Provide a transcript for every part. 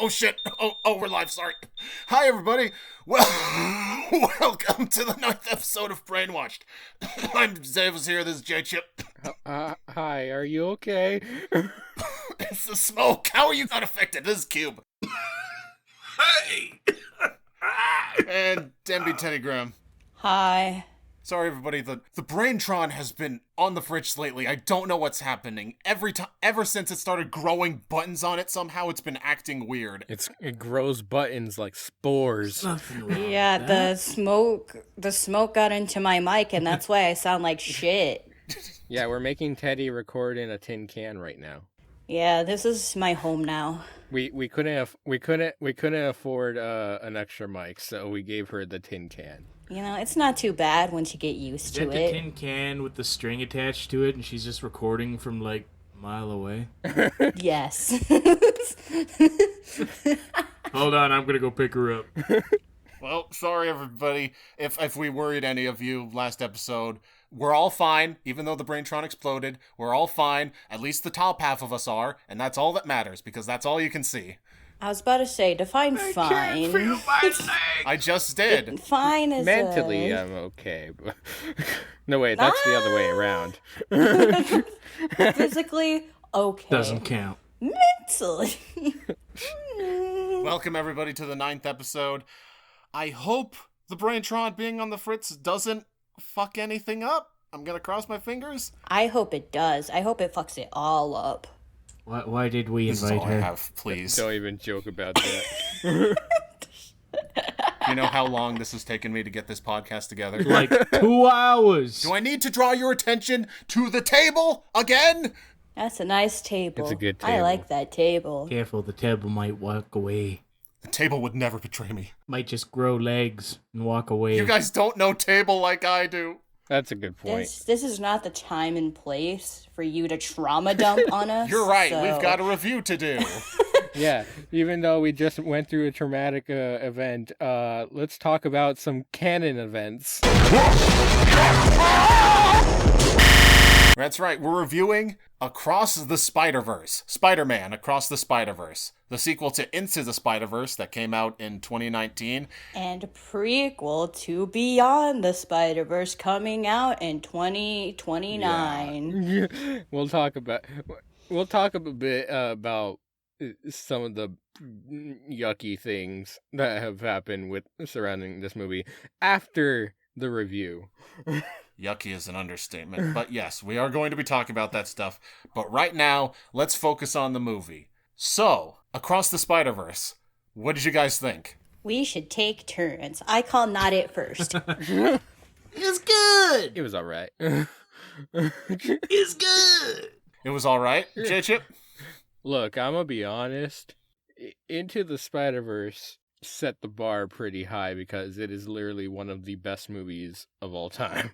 Oh shit! Oh, we're live. Sorry. Hi, everybody. Well, welcome to the 9th episode of Brainwatched. I'm Davis here. This is J Chip. Hi, are you okay? It's the smoke. How are you not affected? This is Cube. Hey. And Denby Teddy Graham. Hi. Sorry, everybody. The Braintron has been on the fritz lately. I don't know what's happening. Ever since it started growing buttons on it, somehow it's been acting weird. It grows buttons like spores. Yeah, the smoke got into my mic, and that's why I sound like shit. Yeah, we're making Teddy record in a tin can right now. Yeah, this is my home now. We couldn't afford an extra mic, so we gave her the tin can. You know, it's not too bad once you get used to the it. tin can with the string attached to it, and she's just recording from like a mile away. Yes. Hold on, I'm gonna go pick her up. Well, sorry, everybody. If we worried any of you last episode, we're all fine. Even though the Braintron exploded, we're all fine. At least the top half of us are, and that's all that matters, because that's all you can see. I was about to say, define fine. Can't feel my leg. I just did. Fine is Mentally, I'm okay. But no, wait, that's the other way around. physically okay. Doesn't count. Mentally. Welcome, everybody, to the 9th episode. I hope the Braintron being on the fritz doesn't fuck anything up. I'm gonna cross my fingers. I hope it does. I hope it fucks it all up. Why did we This is invite all I her? have, please. Don't even joke about that. You know how long this has taken me to get this podcast together? Like 2 hours. Do I need to draw your attention to the table again? That's a nice table. It's a good I table. like that table. Careful, the table might walk away. The table would never betray me. Might just grow legs and walk away. You guys don't know table like I do. That's a good point. This is not the time and place for you to trauma dump on us. You're right, so- we've got a review to do. Yeah, even though we just went through a traumatic event, let's talk about some canon events. That's right, we're reviewing Across the Spider-Verse. Spider-Man Across the Spider-Verse. The sequel to Into the Spider-Verse that came out in 2019. And prequel to Beyond the Spider-Verse coming out in 2029. We'll talk a bit about some of the yucky things that have happened with surrounding this movie after the review. Yucky is an understatement, but yes, we are going to be talking about that stuff. But right now, let's focus on the movie. So, Across the Spider-Verse, what did you guys think? We should take turns. I call not it first. It's good. It was alright. It's good. It was alright, J-Chip? Look, I'm gonna be honest. Into the Spider-Verse set the bar pretty high because it is literally one of the best movies of all time.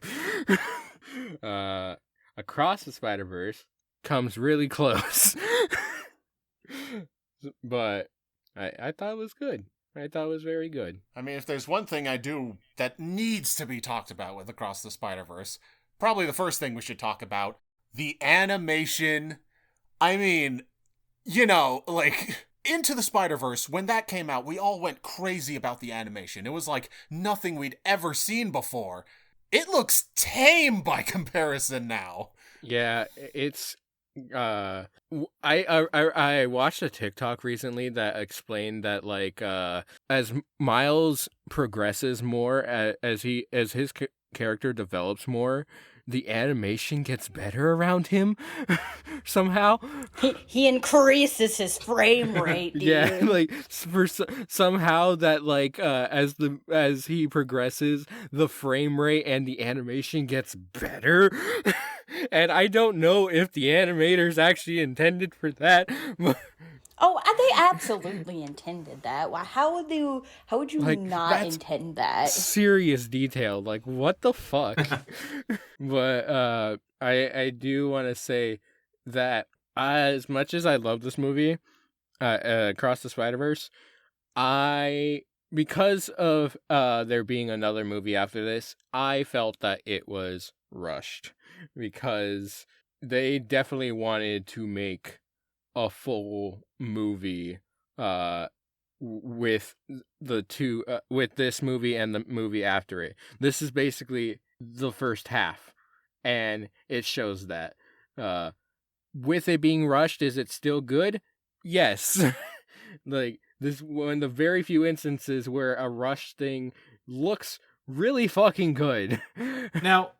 Across the Spider-Verse comes really close. But I thought it was good. I thought it was very good. I mean, if there's one thing I do that needs to be talked about with Across the Spider-Verse, probably the first thing we should talk about, the animation. I mean, you know, like, Into the Spider-Verse, when that came out, we all went crazy about the animation. It was like nothing we'd ever seen before. It looks tame by comparison now. Yeah, it's I watched a TikTok recently that explained that like as Miles progresses more as his character develops more, the animation gets better around him somehow. He increases his frame rate, dude. Yeah, like somehow that like as he progresses, the frame rate and the animation gets better. And I don't know if the animators actually intended for that. Oh, they absolutely intended that. How would you Like, not that's intend that? Serious detail, like what the fuck? But I do want to say that as much as I love this movie, Across the Spider-Verse, because of there being another movie after this, I felt that it was rushed because they definitely wanted to make a full movie with the two with this movie and the movie after it. This is basically the first half, and it shows that. With it being rushed, is it still good? Yes. Like, this one of the very few instances where a rushed thing looks really fucking good. Now,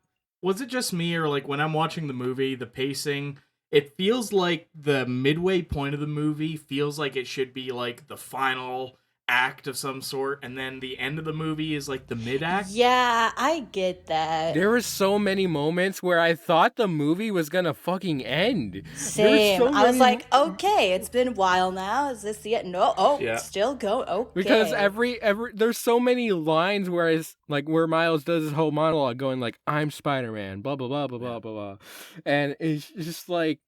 was it just me, or like when I'm watching the movie, the pacing, it feels like the midway point of the movie feels like it should be like the final act of some sort, and then the end of the movie is like the mid-act? Yeah, I get that. There were so many moments where I thought the movie was gonna fucking end. Same. I was like, okay, it's been a while now. Is this the end? No. Yeah. Still going. Okay. Because every there's so many lines where it's like where Miles does his whole monologue going like, I'm Spider-Man, blah blah blah blah blah blah blah. And it's just like,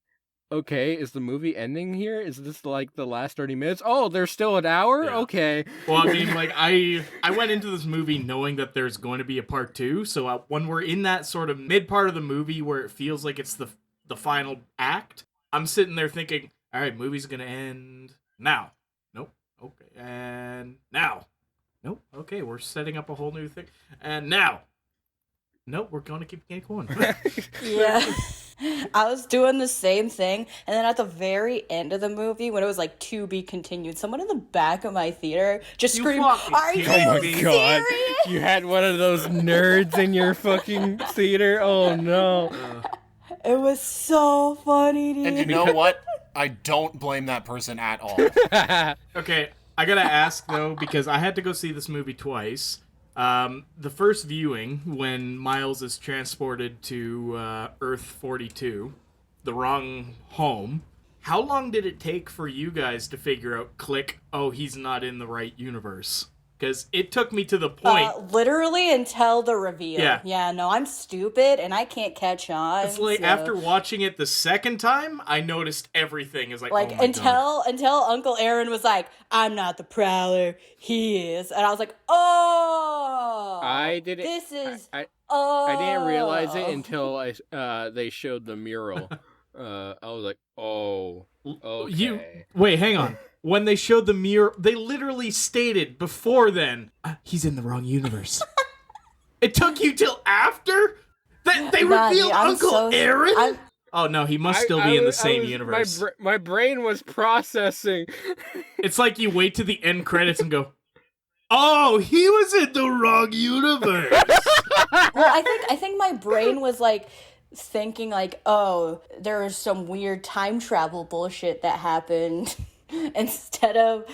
okay, is the movie ending here? Is this like the last 30 minutes? Oh, there's still an hour? Yeah. Okay. Well, I mean, like, I went into this movie knowing that there's going to be a part 2, so when we're in that sort of mid part of the movie where it feels like it's the final act, I'm sitting there thinking, all right, movie's gonna end now. Nope. Okay. And now. Nope. Okay, we're setting up a whole new thing. And now. Nope, we're gonna keep going. Yeah. I was doing the same thing, and then at the very end of the movie, when it was like to be continued, someone in the back of my theater just screamed, "Are you Oh my serious?" god. You had one of those nerds in your fucking theater? Oh no. It was so funny, dude. And you know what? I don't blame that person at all. Okay, I gotta ask though, because I had to go see this movie twice. The first viewing, when Miles is transported to Earth 42, the wrong home, how long did it take for you guys to figure out, click, oh, he's not in the right universe? Because it took me to the point... literally until the reveal. Yeah. No, I'm stupid, and I can't catch on. It's like, after watching it the second time, I noticed everything. It's like, like, oh my God. until Uncle Aaron was like, I'm not the Prowler, he is. And I was like, oh! I didn't I didn't realize it until they showed the mural. I was like, oh, okay. Wait, hang on. When they showed the mirror, they literally stated before then, he's in the wrong universe. It took you till after? They revealed Uncle Aaron? Oh no, he must still be in the same universe. My brain was processing. It's like you wait to the end credits and go, oh, he was in the wrong universe. Well, I think my brain was like thinking like, oh, there was some weird time travel bullshit that happened. Instead of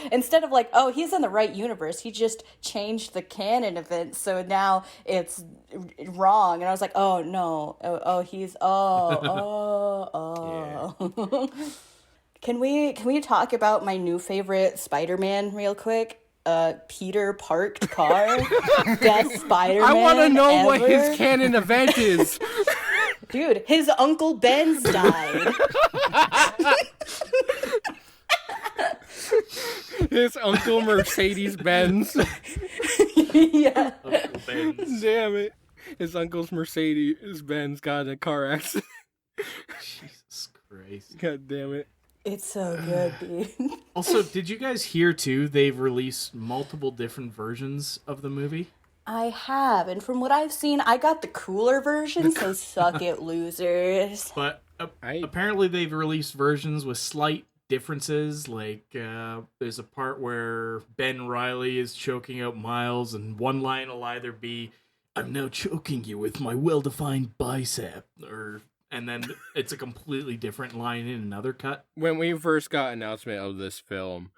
like, oh, he's in the right universe, he just changed the canon event, so now it's wrong. And I was like, oh no, he's Can we talk about my new favorite Spider-Man real quick? Peter parked car. Best Spider-Man. I want to know ever. what his canon event is. Dude, his Uncle Ben's died. His Uncle Mercedes-Benz. Yeah. Uncle Ben's. Damn it. His uncle's Mercedes-Benz got in a car accident. Jesus Christ. God damn it. It's so good, dude. Also, did you guys hear too, they've released multiple different versions of the movie? I have, and from what I've seen, I got the cooler version, so suck it, losers. But apparently they've released versions with slight differences. Like, there's a part where Ben Reilly is choking out Miles, and one line will either be, I'm now choking you with my well-defined bicep, and then it's a completely different line in another cut. When we first got announcement of this film,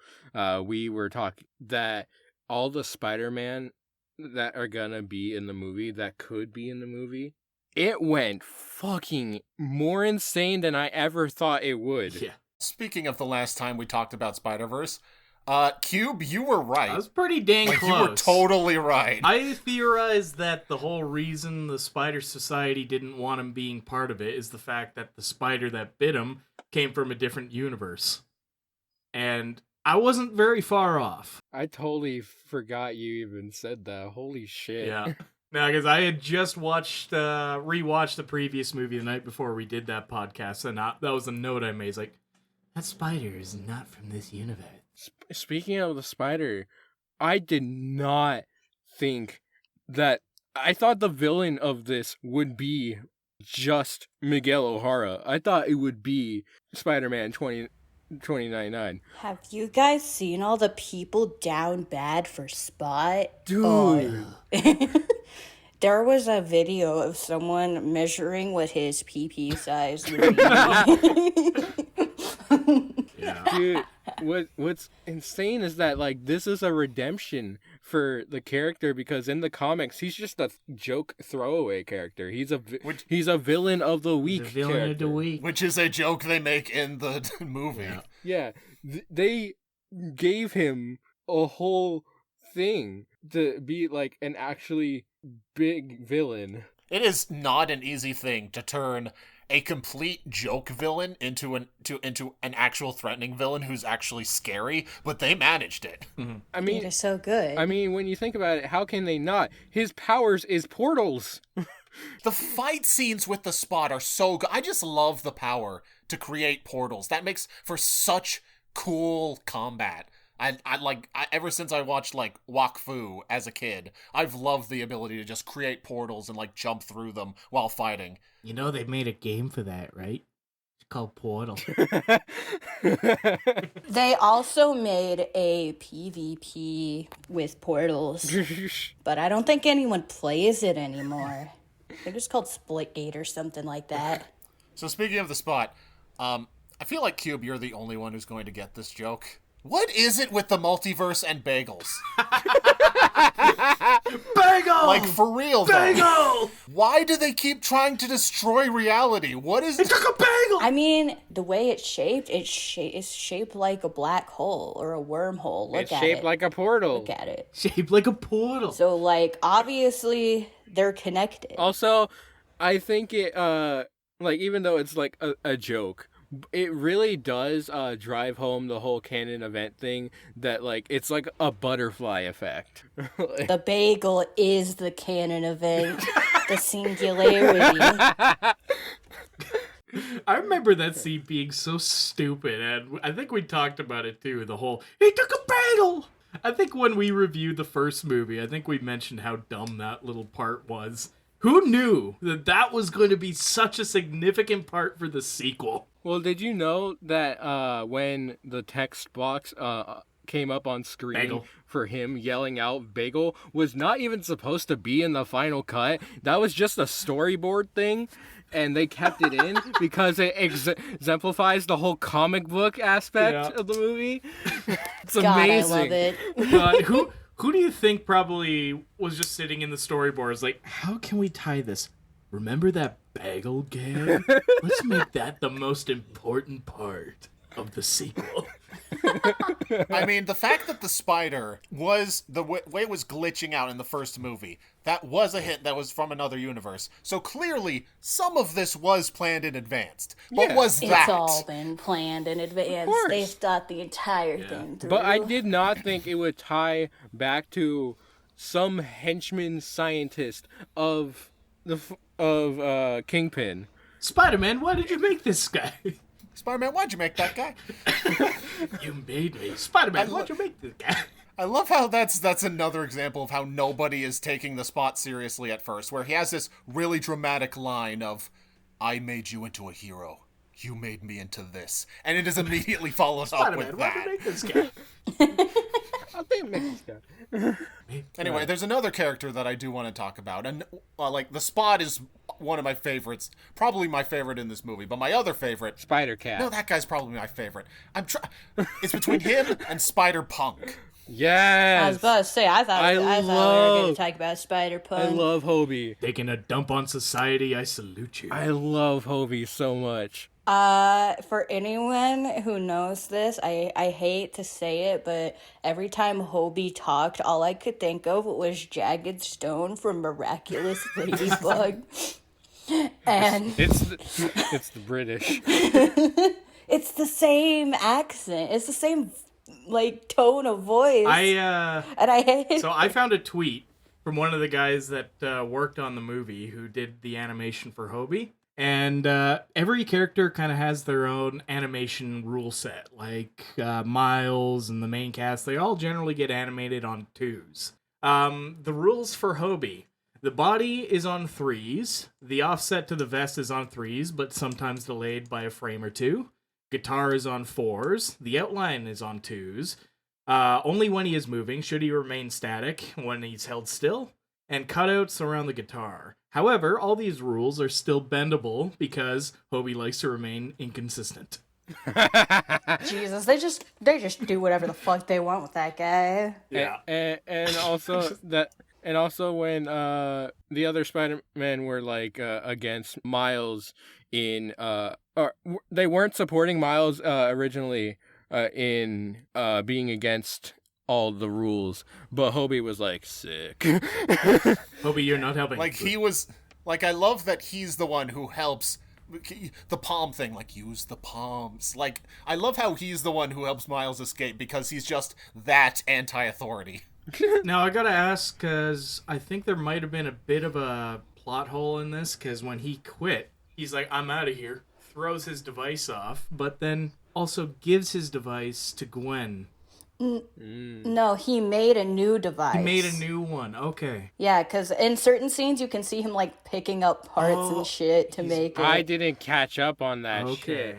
we were talking that all the Spider-Man that are gonna be in the movie, that could be in the movie, it went fucking more insane than I ever thought it would. Yeah. Speaking of the last time we talked about Spider-Verse, Cube, you were right. I was pretty dang like, close. You were totally right. I theorized that the whole reason the Spider Society didn't want him being part of it is the fact that the spider that bit him came from a different universe. And I wasn't very far off. I totally forgot you even said that. Holy shit. Yeah. Now, because I had just rewatched the previous movie the night before we did that podcast, and that was a note I made. It's like, that spider is not from this universe. Speaking of the spider, I did not think that. I thought the villain of this would be just Miguel O'Hara. I thought it would be Spider-Man 2099. Have you guys seen all the people down bad for Spot? Dude. There was a video of someone measuring what his PP size would be. Yeah. Dude, what's insane is that like this is a redemption for the character, because in the comics he's just a joke throwaway character. He's a villain of the week. The villain character. of the week. Which is a joke they make in the movie. Yeah, they gave him a whole thing to be like an actually big villain. It is not an easy thing to turn a complete joke villain into an actual threatening villain who's actually scary, but they managed it. Mm-hmm. I mean, It is so good. I mean, when you think about it, how can they not? His powers is portals. The fight scenes with the Spot are so good. I just love the power to create portals. That makes for such cool combat. Ever since I watched like Wakfu as a kid, I've loved the ability to just create portals and like jump through them while fighting. You know they made a game for that, right? It's called Portal. They also made a PvP with portals, but I don't think anyone plays it anymore. I think it's called Splitgate or something like that. So speaking of the Spot, I feel like Cube, you're the only one who's going to get this joke. What is it with the multiverse and bagels? Bagel! Like, for real, though. Bagel! Why do they keep trying to destroy reality? What is it? Took a bagel! I mean, the way it's shaped, it's shaped like a black hole or a wormhole. Look It's at shaped it. like a portal. Look at it. Shaped like a portal. So, like, obviously, they're connected. Also, I think it, like, even though it's like a joke, it really does drive home the whole canon event thing that, like, it's like a butterfly effect. The bagel is the canon event. The singularity. I remember that scene being so stupid, and I think we talked about it too, the whole, he took a bagel! I think when we reviewed the first movie, I think we mentioned how dumb that little part was. Who knew that that was going to be such a significant part for the sequel? Well, did you know that when the text box came up on screen Bagel. for him yelling out bagel was not even supposed to be in the final cut? That was just a storyboard thing, and they kept it in because it exemplifies the whole comic book aspect of the movie. It's God, amazing. I love it. Who do you think probably was just sitting in the storyboards like, how can we tie this? Remember that bagel gag? Let's make that the most important part of the sequel. I mean, the fact that the spider was the way it was glitching out in the first movie, that was a hint that was from another universe. So clearly, some of this was planned in advance. What Yeah. was that? It's all been planned in advance. course. They've thought the entire thing through. But I did not think it would tie back to some henchman scientist of Kingpin. Spider-Man, why did you make this guy? Spider-Man, why'd you make that guy? You made me. Spider-Man, why'd you make this guy? I love how that's another example of how nobody is taking the Spot seriously at first, where he has this really dramatic line of, I made you into a hero. You made me into this. And it is immediately followed up with Spider-Man, why'd you that. make this guy? I think it makes sense. Anyway, there's another character that I do want to talk about. And, like, the Spot is one of my favorites. Probably my favorite in this movie. But my other favorite... Spider-Cat. No, that guy's probably my favorite. It's between him and Spider-Punk. Yes. I was about to say, I thought we were going to talk about I Spider-Punk. love Hobie. Taking a dump on society, I salute you. I love Hobie so much. For anyone who knows this, I hate to say it, but every time Hobie talked, all I could think of was Jagged Stone from Miraculous Ladybug. And It's the British. it's the same accent. It's the same, like, tone of voice. And I hate it. So I found a tweet from one of the guys that worked on the movie who did the animation for Hobie. And every character kind of has their own animation rule set. Like Miles and the main cast, they all generally get animated on 2s. The rules for Hobie. The body is on 3s. The offset to the vest is on 3s, but sometimes delayed by a frame or 2. Guitar is on 4s. The outline is on 2s. Only when he is moving should he remain static when he's held still. And cutouts around the guitar. However, all these rules are still bendable because Hobie likes to remain inconsistent. Jesus, they just do whatever the fuck they want with that guy. Yeah. And also when the other Spider-Men were like against Miles in or they weren't supporting Miles originally in being against all the rules, but Hobie was like, sick. Hobie, you're not helping. Like, he was... Like, I love that he's the one who helps... The palm thing, like, use the palms. Like, I love how he's the one who helps Miles escape, because he's just that anti-authority. Now, I gotta ask, because I think there might have been a bit of a plot hole in this, because when he quit, he's like, I'm out of here, throws his device off, but then also gives his device to Gwen. No, he made a new device. He made a new one, okay. Yeah, because in certain scenes you can see him like picking up parts and shit to make it. I didn't catch up on that shit.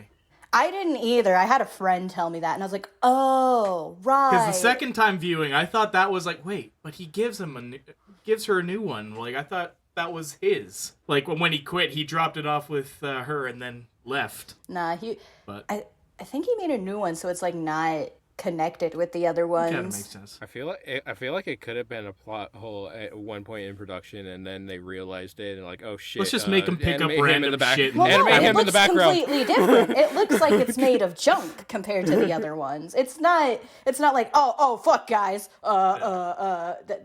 I didn't either. I had a friend tell me that, and I was like, oh, right. Because the second time viewing, I thought that was like, wait, but he gives her a new one. Like, I thought that was his. Like, when he quit, he dropped it off with her and then left. Nah, I think he made a new one, so it's like not connected with the other ones. Kind of makes sense. I feel like it could have been a plot hole at one point in production, and then they realized it and like, oh shit. Let's just make him pick up random shit. Well, no, animate him in the background. It looks completely different. It looks like it's made of junk compared to the other ones. It's not like oh fuck guys.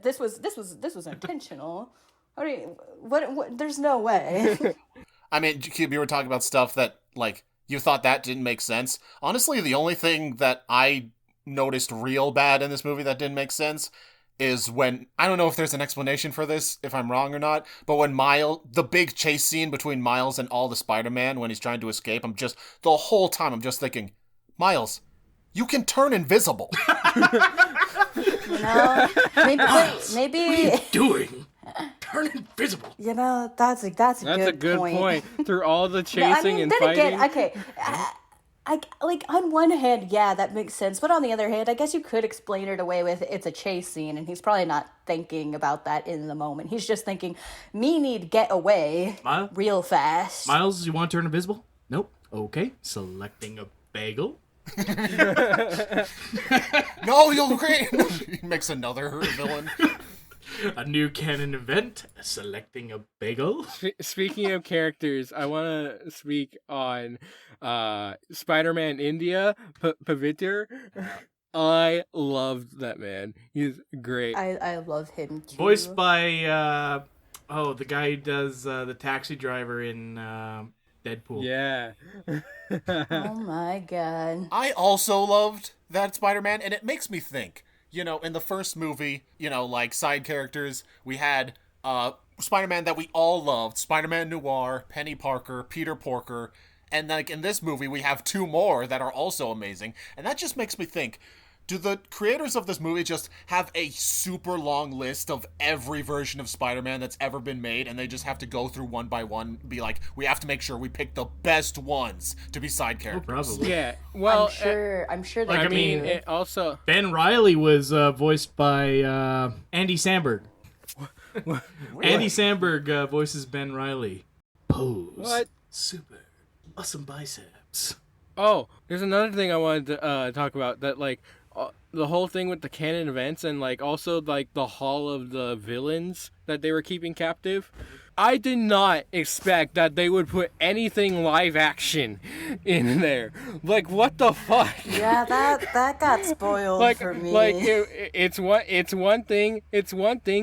This was intentional. What there's no way. I mean, Cube, you were talking about stuff that, like, you thought that didn't make sense. Honestly, the only thing that I noticed real bad in this movie that didn't make sense is when, I don't know if there's an explanation for this, if I'm wrong or not, but when the big chase scene between Miles and all the Spider-Man when he's trying to escape, the whole time I'm just thinking, Miles, you can turn invisible. You know, maybe. What are you doing? Turn invisible. You know, that's a good point. Through all the chasing and fighting. Again, okay. I like on one hand, yeah, that makes sense, but on the other hand, I guess you could explain it away with it's a chase scene, and he's probably not thinking about that in the moment. He's just thinking, me need get away real fast. Miles, you want to turn invisible? Nope. Okay. Selecting a bagel. No, you'll create. He makes another villain. A new canon event. Selecting a bagel. Speaking of characters, I want to speak on Spider-Man India, Pavitr. I loved that man. He's great. I love him too. Voiced by the guy who does the taxi driver in Deadpool. Yeah. Oh my god. I also loved that Spider-Man, and it makes me think, you know, in the first movie, you know, like side characters, we had Spider-Man that we all loved, Spider-Man Noir, Penny Parker, Peter Porker, and like in this movie we have two more that are also amazing, and that just makes me think, do the creators of this movie just have a super long list of every version of Spider-Man that's ever been made, and they just have to go through one by one, be like, we have to make sure we pick the best ones to be side characters? Probably. Yeah. Well, I'm sure they like, do. I mean, it also Ben Reilly was voiced by Andy Samberg. Andy Samberg voices Ben Reilly. Pose. What? Super. Awesome biceps. Oh, there's another thing I wanted to talk about, that like the whole thing with the canon events, and like also like the Hall of the Villains that they were keeping captive. I did not expect that they would put anything live action in there. Like, what the fuck? Yeah, that got spoiled for me. Like it's one thing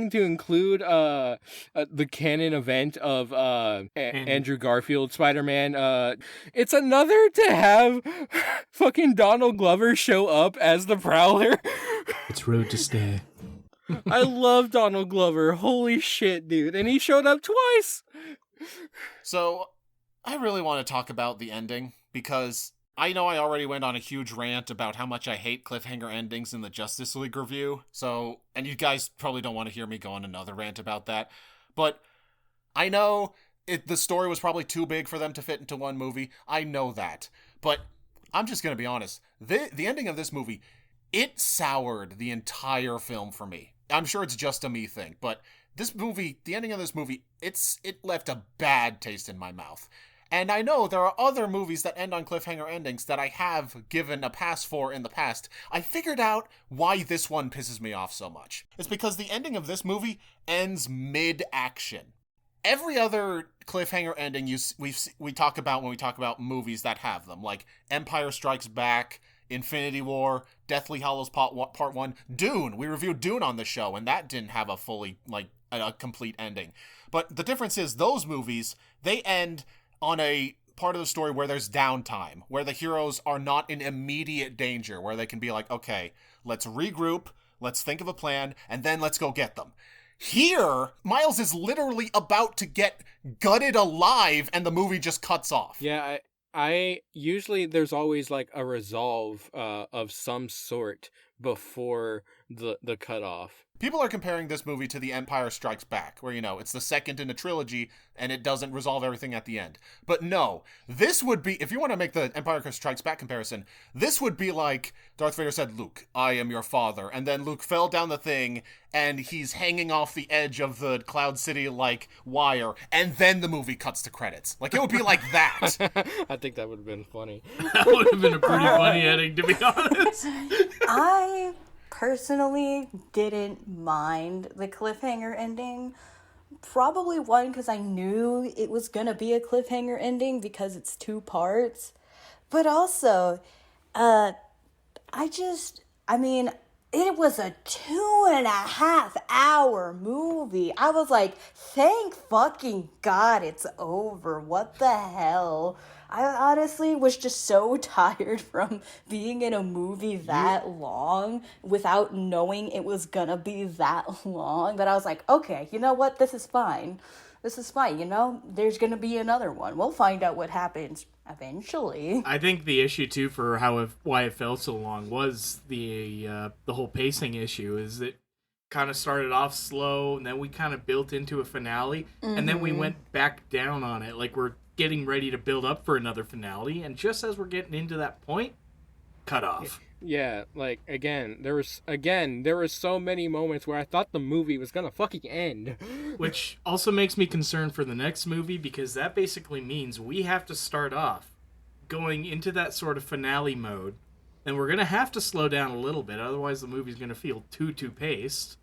to include the canon event of Andrew Garfield Spider-Man. It's another to have fucking Donald Glover show up as the Prowler. It's Road to Stay. I love Donald Glover. Holy shit, dude. And he showed up twice. So, I really want to talk about the ending, because I know I already went on a huge rant about how much I hate cliffhanger endings in the Justice League review, so, and you guys probably don't want to hear me go on another rant about that, but I know the story was probably too big for them to fit into one movie. I know that. But I'm just going to be honest. The ending of this movie, it soured the entire film for me. I'm sure it's just a me thing, but this movie, the ending of this movie, it left a bad taste in my mouth. And I know there are other movies that end on cliffhanger endings that I have given a pass for in the past. I figured out why this one pisses me off so much. It's because the ending of this movie ends mid-action. Every other cliffhanger ending we talk about when we talk about movies that have them, like Empire Strikes Back, Infinity War, Deathly Hallows Part 1, Dune. We reviewed Dune on the show, and that didn't have a fully, a complete ending. But the difference is those movies, they end on a part of the story where there's downtime, where the heroes are not in immediate danger, where they can be like, okay, let's regroup, let's think of a plan, and then let's go get them. Here, Miles is literally about to get gutted alive, and the movie just cuts off. Yeah, I usually there's always like a resolve of some sort before the cutoff. People are comparing this movie to The Empire Strikes Back, where, it's the second in a trilogy, and it doesn't resolve everything at the end. But no, this would be, if you want to make the Empire Strikes Back comparison, this would be like Darth Vader said, "Luke, I am your father," and then Luke fell down the thing, and he's hanging off the edge of the Cloud City, wire, and then the movie cuts to credits. It would be like that. I think that would have been funny. That would have been a pretty funny ending, to be honest. I personally didn't mind the cliffhanger ending. Probably one, because I knew it was gonna be a cliffhanger ending because it's 2 parts. But also, it was a 2.5 hour movie. I was like, thank fucking God it's over. What the hell? I honestly was just so tired from being in a movie that long without knowing it was gonna be that long that I was like, okay, you know what? This is fine. This is fine, There's gonna be another one. We'll find out what happens eventually. I think the issue too for why it felt so long was the whole pacing issue. Is it kind of started off slow, and then we kind of built into a finale, and then we went back down on it, like we're getting ready to build up for another finale, and just as we're getting into that point, cut off. Yeah, there was so many moments where I thought the movie was gonna fucking end. Which also makes me concerned for the next movie, because that basically means we have to start off going into that sort of finale mode, and we're gonna have to slow down a little bit, otherwise the movie's gonna feel too paced.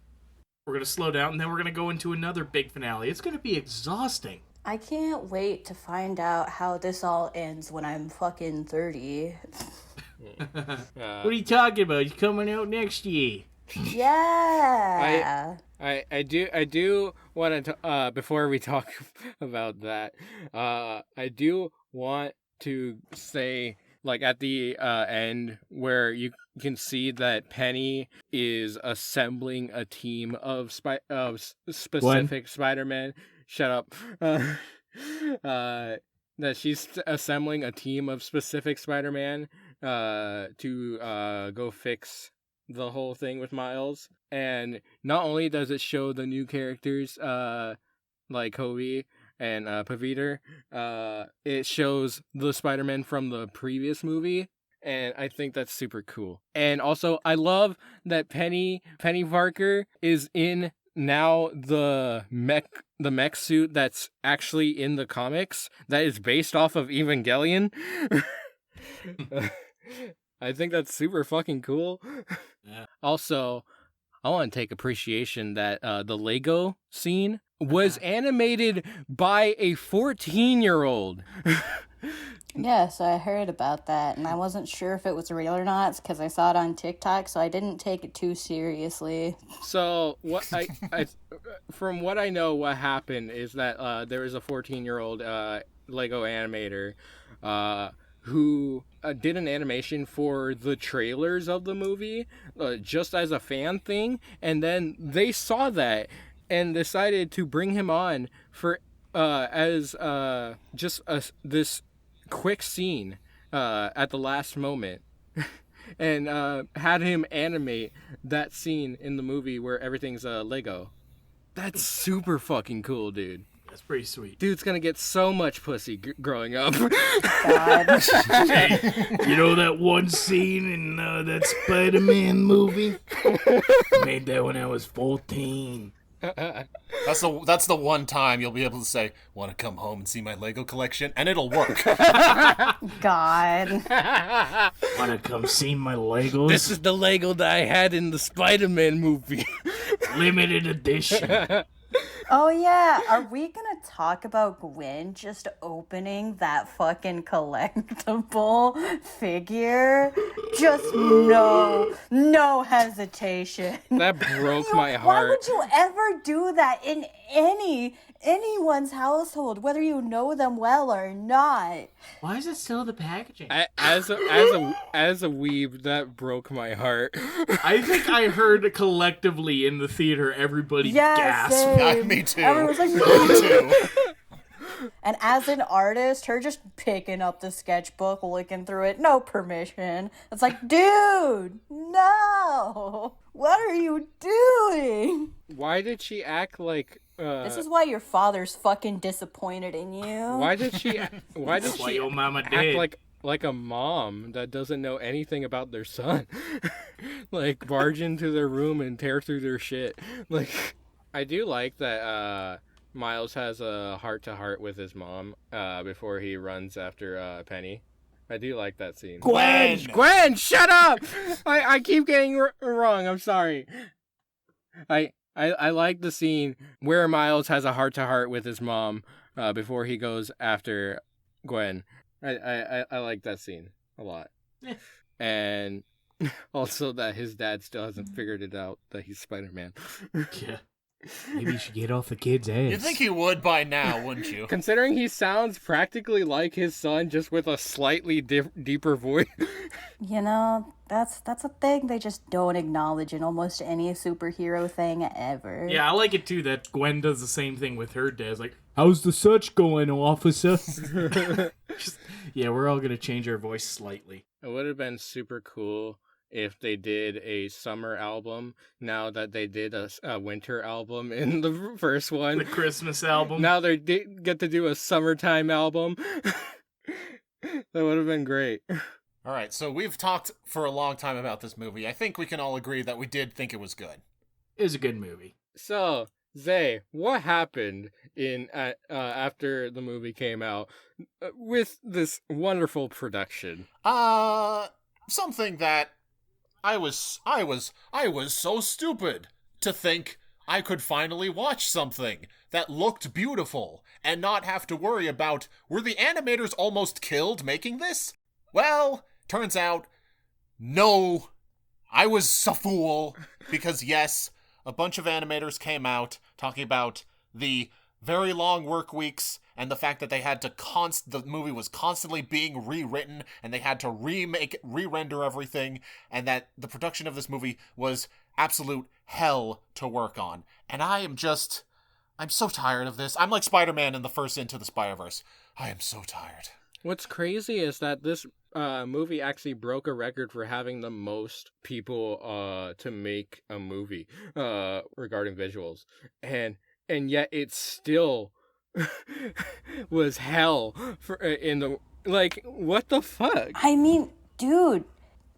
We're gonna slow down, and then we're gonna go into another big finale. It's gonna be exhausting. I can't wait to find out how this all ends when I'm fucking 30. What are you talking about? It's coming out next year. Yeah. I do want to before we talk about that, I do want to say, at the end where you can see that Penny is assembling a team of specific Spider-Man. Shut up. That she's assembling a team of specific Spider-Man to go fix the whole thing with Miles. And not only does it show the new characters like Kobe and Paviter, it shows the Spider-Man from the previous movie. And I think that's super cool. And also, I love that Penny Parker is in now the mech suit that's actually in the comics that is based off of Evangelion. I think that's super fucking cool. Yeah. Also, I want to take appreciation that the Lego scene was animated by a 14-year-old. Yes, I heard about that, and I wasn't sure if it was real or not because I saw it on TikTok, so I didn't take it too seriously. So what I from what I know, what happened is that there was a 14-year-old Lego animator who did an animation for the trailers of the movie just as a fan thing, and then they saw that and decided to bring him on for as just this quick scene at the last moment, and had him animate that scene in the movie where everything's Lego. That's super fucking cool, dude. That's pretty sweet. Dude's gonna get so much pussy growing up. God. Hey, you know that one scene in that Spider-Man movie? I made that when I was 14. That's the one time you'll be able to say, "Want to come home and see my Lego collection?" and it'll work. God. Want to come see my Legos? This is the Lego that I had in the Spider-Man movie. Limited edition. Oh yeah, are we gonna talk about Gwen just opening that fucking collectible figure? Just no hesitation. That broke my Why heart. would you ever do that in anyone's household, whether you know them well or not? Why is it still the packaging? As a weeb, that broke my heart. I think I heard collectively in the theater everybody gasp. Same. Me too. Everyone's like, Me too. And as an artist, her just picking up the sketchbook, looking through it, no permission. It's like, dude, no! What are you doing? Why did she act like? This is why your father's fucking disappointed in you. Why did she? Why did That's why she your mama act did. like a mom that doesn't know anything about their son? Like barge into their room and tear through their shit. Like, I do like that. Miles has a heart-to-heart with his mom before he runs after Penny. I do like that scene. Gwen, shut up! I keep getting wrong. I'm sorry. I like the scene where Miles has a heart-to-heart with his mom before he goes after Gwen. I like that scene a lot. Yeah. And also that his dad still hasn't figured it out that he's Spider-Man. Yeah. Maybe you should get off the kid's ass. You'd think he would by now, wouldn't you? Considering he sounds practically like his son, just with a slightly deeper voice. You know, that's a thing they just don't acknowledge in almost any superhero thing ever. Yeah, I like it too that Gwen does the same thing with her dad. It's like, how's the search going, officer? Yeah, we're all gonna change our voice slightly. It would have been super cool if they did a summer album now that they did a winter album in the first one. The Christmas album. Now they get to do a summertime album. That would have been great. All right, so we've talked for a long time about this movie. I think we can all agree that we did think it was good. It was a good movie. So, Zay, what happened in after the movie came out with this wonderful production? Something that I was so stupid to think I could finally watch something that looked beautiful and not have to worry about, were the animators almost killed making this? Well, turns out, no, I was a fool, because yes, a bunch of animators came out talking about the very long work weeks and the fact that they had to the movie was constantly being rewritten and they had to re-render everything, and that the production of this movie was absolute hell to work on. And I'm so tired of this. I'm like Spider-Man in the first Into the Spider-Verse. I am so tired. What's crazy is that this movie actually broke a record for having the most people to make a movie regarding visuals, and yet it still was hell for in the, like, what the fuck? I mean, dude,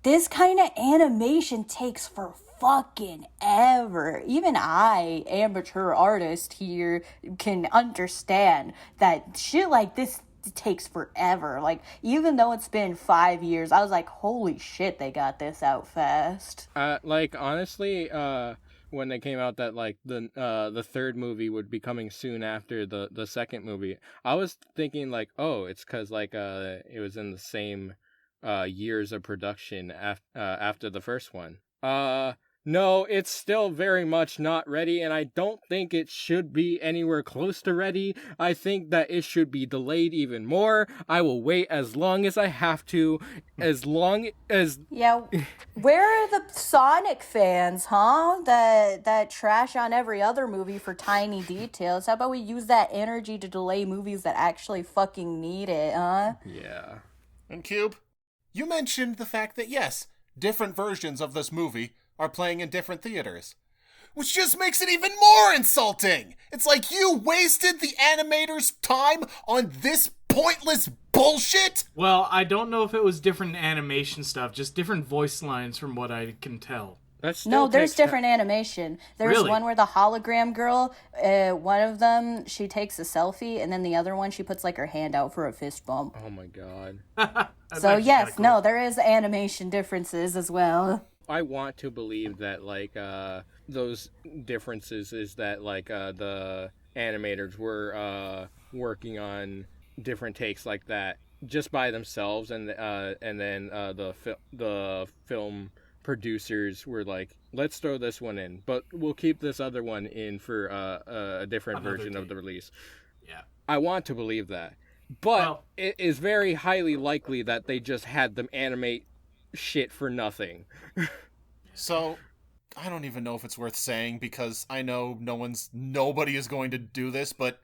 this kind of animation takes for fucking ever. Even I, amateur artist here, can understand that shit like this takes forever. Like, even though it's been 5 years, I was like, holy shit, they got this out fast. Like, honestly, when they came out that like the third movie would be coming soon after the second movie, I was thinking like, oh, it's because like it was in the same years of production after the first one. No, it's still very much not ready, and I don't think it should be anywhere close to ready. I think that it should be delayed even more. I will wait as long as I have to, as long as... Yeah, where are the Sonic fans, huh? That trash on every other movie for tiny details. How about we use that energy to delay movies that actually fucking need it, huh? Yeah. And Cube, you mentioned the fact that, yes, different versions of this movie are playing in different theaters, which just makes it even more insulting. It's like you wasted the animator's time on this pointless bullshit. Well, I don't know if it was different animation stuff, just different voice lines from what I can tell. No, there's different animation. There's Really? one where the hologram girl, one of them, she takes a selfie, and then the other one, she puts like her hand out for a fist bump. Oh my god. So yes, no, there is animation differences as well. I want to believe that, like, those differences is that, like, the animators were working on different takes like that just by themselves, and then the film producers were like, let's throw this one in, but we'll keep this other one in for a different version of the release. Yeah. I want to believe that. But it is very highly likely that they just had them animate shit for nothing. So, I don't even know if it's worth saying, because I know nobody is going to do this, but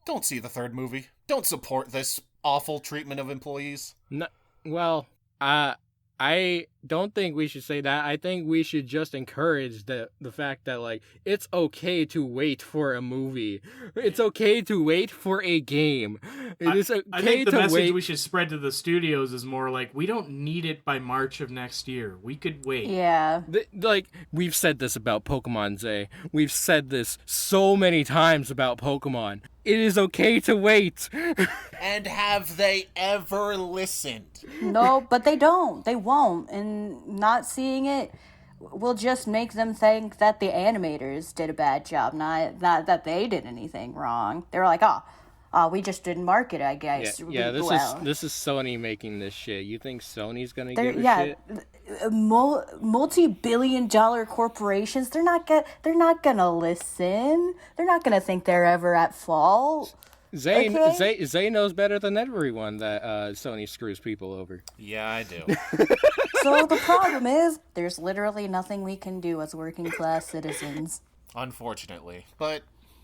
don't see the third movie. Don't support this awful treatment of employees. No, well, I don't think we should say that. I think we should just encourage the fact that, like, it's okay to wait for a movie. It's okay to wait for a game. It is okay I think the to message wait. we should spread to the studios is more like, we don't need it by March of next year. We could wait. Yeah. Like, we've said this about Pokemon, Zay. We've said this so many times about Pokemon. It is okay to wait. And have they ever listened? No, but they don't. They won't. And not seeing it will just make them think that the animators did a bad job, not that they did anything wrong. They're like, we just didn't market it, I guess. Yeah, this is Sony making this shit. You think Sony's gonna give a shit? Multi-billion-dollar corporations, they're not gonna listen. They're not gonna think they're ever at fault. Zay knows better than everyone that Sony screws people over. Yeah, I do. So the problem is, there's literally nothing we can do as working class citizens. Unfortunately. But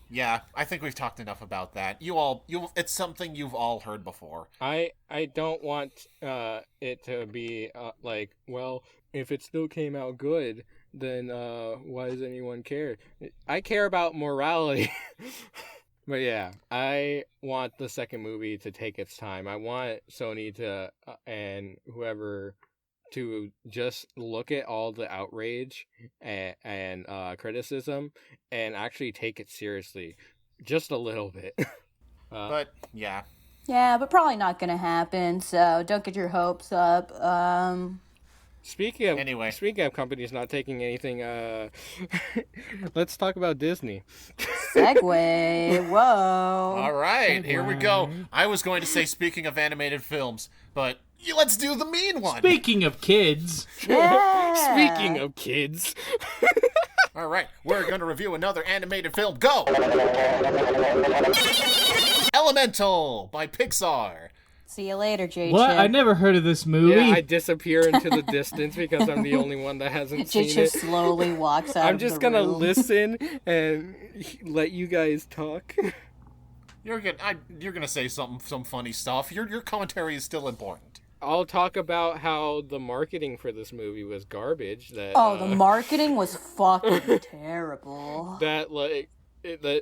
yeah, I think we've talked enough about that. It's something you've all heard before. I don't want it to be like, well, if it still came out good, then why does anyone care? I care about morality. But yeah, I want the second movie to take its time. I want Sony to and whoever to just look at all the outrage and criticism and actually take it seriously, just a little bit. But yeah. Yeah, but probably not gonna happen. So don't get your hopes up. Speaking of companies not taking anything, let's talk about Disney. Segue. Whoa. All right, here we go. I was going to say speaking of animated films, but let's do the mean one. Speaking of kids. Yeah. Speaking of kids. All right, we're going to review another animated film. Go! Elemental by Pixar. See you later, J. What? Chip. I never heard of this movie. Yeah, I disappear into the distance because I'm the only one that hasn't J. seen Chip it. slowly walks out. I'm just gonna listen and let you guys talk. You're gonna say some funny stuff. Your commentary is still important. I'll talk about how the marketing for this movie was garbage. That the marketing was fucking terrible. That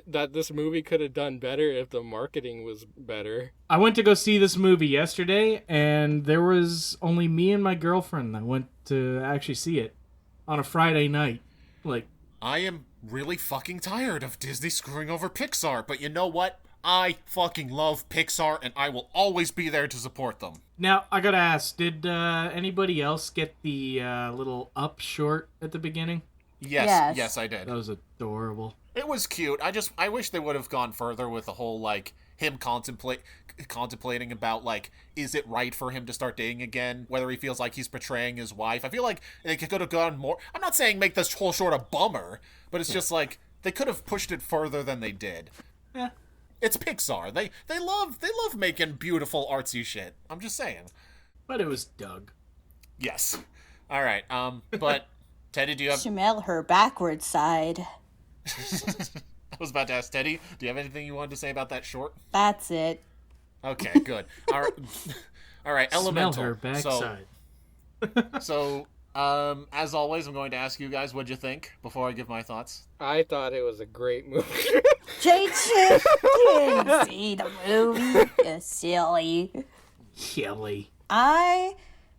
that this movie could have done better if the marketing was better. I went to go see this movie yesterday, and there was only me and my girlfriend that went to actually see it on a Friday night. Like, I am really fucking tired of Disney screwing over Pixar, but you know what? I fucking love Pixar, and I will always be there to support them. now I gotta ask, did anybody else get the little Up short at the beginning? Yes, I did. That was adorable. It was cute. I wish they would have gone further with the whole, like, him contemplating about, like, is it right for him to start dating again, whether he feels like he's betraying his wife. I feel like they could have gone more. I'm not saying make this whole short a bummer, but it's just like they could have pushed it further than they did. Yeah. It's Pixar. They love making beautiful artsy shit. I'm just saying. But it was Doug. Yes. All right. But Teddy, do you have? Smell her backward side. I was about to ask Teddy. Do you have anything you wanted to say about that short? That's it. Okay, good. All right. All right. Elemental. Smell her backside. So, as always, I'm going to ask you guys what'd you think before I give my thoughts. I thought it was a great movie. J-Chick didn't see the movie. You silly. Kelly. I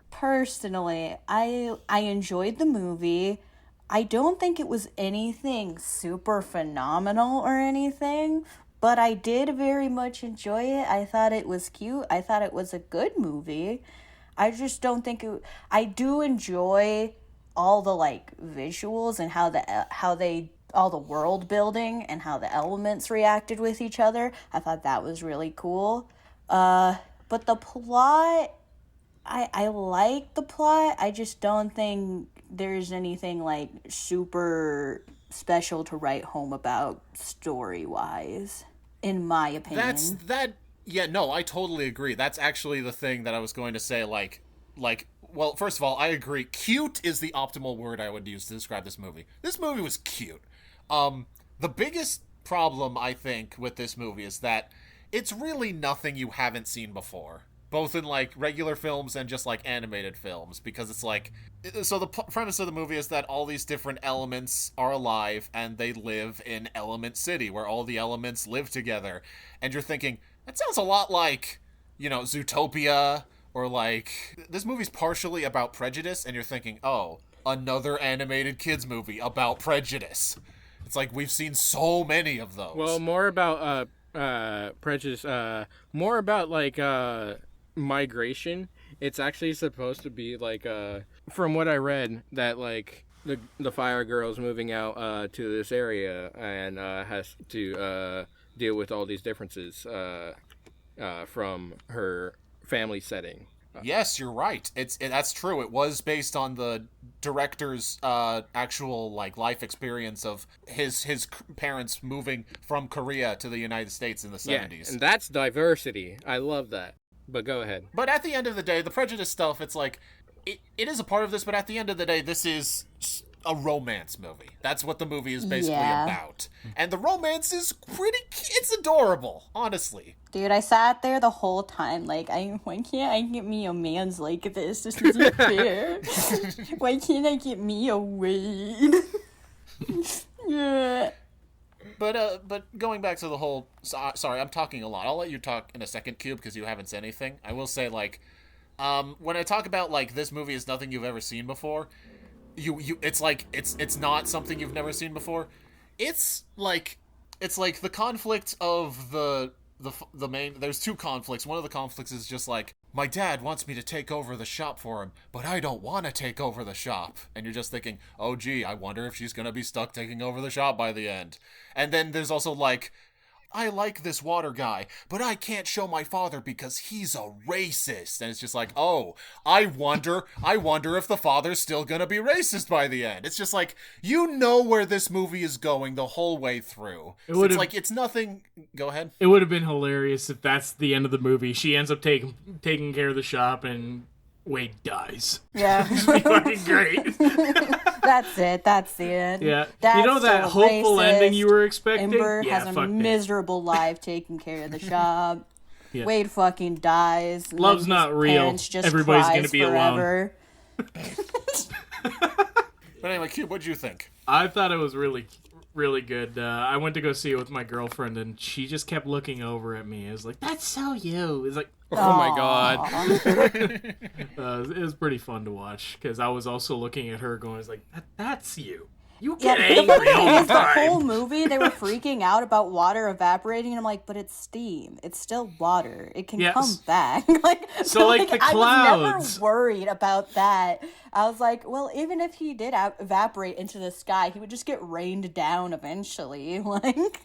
personally, I enjoyed the movie. I don't think it was anything super phenomenal or anything, but I did very much enjoy it. I thought it was cute. I thought it was a good movie. I just don't think it... I do enjoy all the, like, visuals and all the world building and how the elements reacted with each other. I thought that was really cool. But the plot... I like the plot. I just don't think there's anything, like, super special to write home about story-wise, in my opinion. Yeah, no, I totally agree. That's actually the thing that I was going to say, well, first of all, I agree. Cute is the optimal word I would use to describe this movie. This movie was cute. The biggest problem, I think, with this movie is that it's really nothing you haven't seen before. Both in, like, regular films and just, like, animated films. Because it's, like... So the premise of the movie is that all these different elements are alive and they live in Element City, where all the elements live together. And you're thinking, that sounds a lot like, you know, Zootopia, or, like... This movie's partially about prejudice, and you're thinking, oh, another animated kids movie about prejudice. It's like, we've seen so many of those. Well, more about, prejudice, more about, like, migration. It's actually supposed to be like from what I read that like the fire girl's moving out to this area and has to deal with all these differences from her family setting. Yes, you're right. That's true. It was based on the director's actual like life experience of his parents moving from Korea to the United States in the 70s. Yeah, and that's diversity. I love that. But go ahead. But at the end of the day, the prejudice stuff, it's like, it is a part of this, but at the end of the day, this is a romance movie. That's what the movie is basically about. And the romance is it's adorable, honestly. Dude, I sat there the whole time, like, why can't I get me a man's like this? This isn't fair. Why can't I get me a Wade? Yeah. But going back to the whole... Sorry, I'm talking a lot. I'll let you talk in a second, Cube, because you haven't said anything. I will say, like, when I talk about, like, this movie is nothing you've ever seen before, it's like, it's not something you've never seen before. It's like the conflict of the main... There's two conflicts. One of the conflicts is just like, my dad wants me to take over the shop for him, but I don't want to take over the shop. And you're just thinking, oh gee, I wonder if she's gonna be stuck taking over the shop by the end. And then there's also like, I like this water guy, but I can't show my father because he's a racist. And it's just like, oh, I wonder if the father's still gonna be racist by the end. It's just like, you know where this movie is going the whole way through. It's nothing... Go ahead. It would have been hilarious if that's the end of the movie. She ends up taking care of the shop and Wade dies. Yeah. It'd be fucking great. That's it. That's the end. Yeah. That's you know that so hopeful racist. ending you were expecting? Ember Yeah, has a fuck that. miserable life taking care of the shop. Yeah. Wade fucking dies. and Love's then not his real. parents just Everybody's cries gonna be forever. But anyway, Cube, what'd you think? I thought it was really, really good. I went to go see it with my girlfriend, and she just kept looking over at me. It was like, that's so you. It's like, Oh my god. it was pretty fun to watch, because I was also looking at her going, it's like, that's you. You Yeah, get the funny angry thing all is, the the time. whole movie they were freaking out about water evaporating, and I'm like, but it's steam. It's still water. It can Yes. come back. So, like, the I was clouds. never worried about that. I was like, well, even if he did evaporate into the sky, he would just get rained down eventually. Like,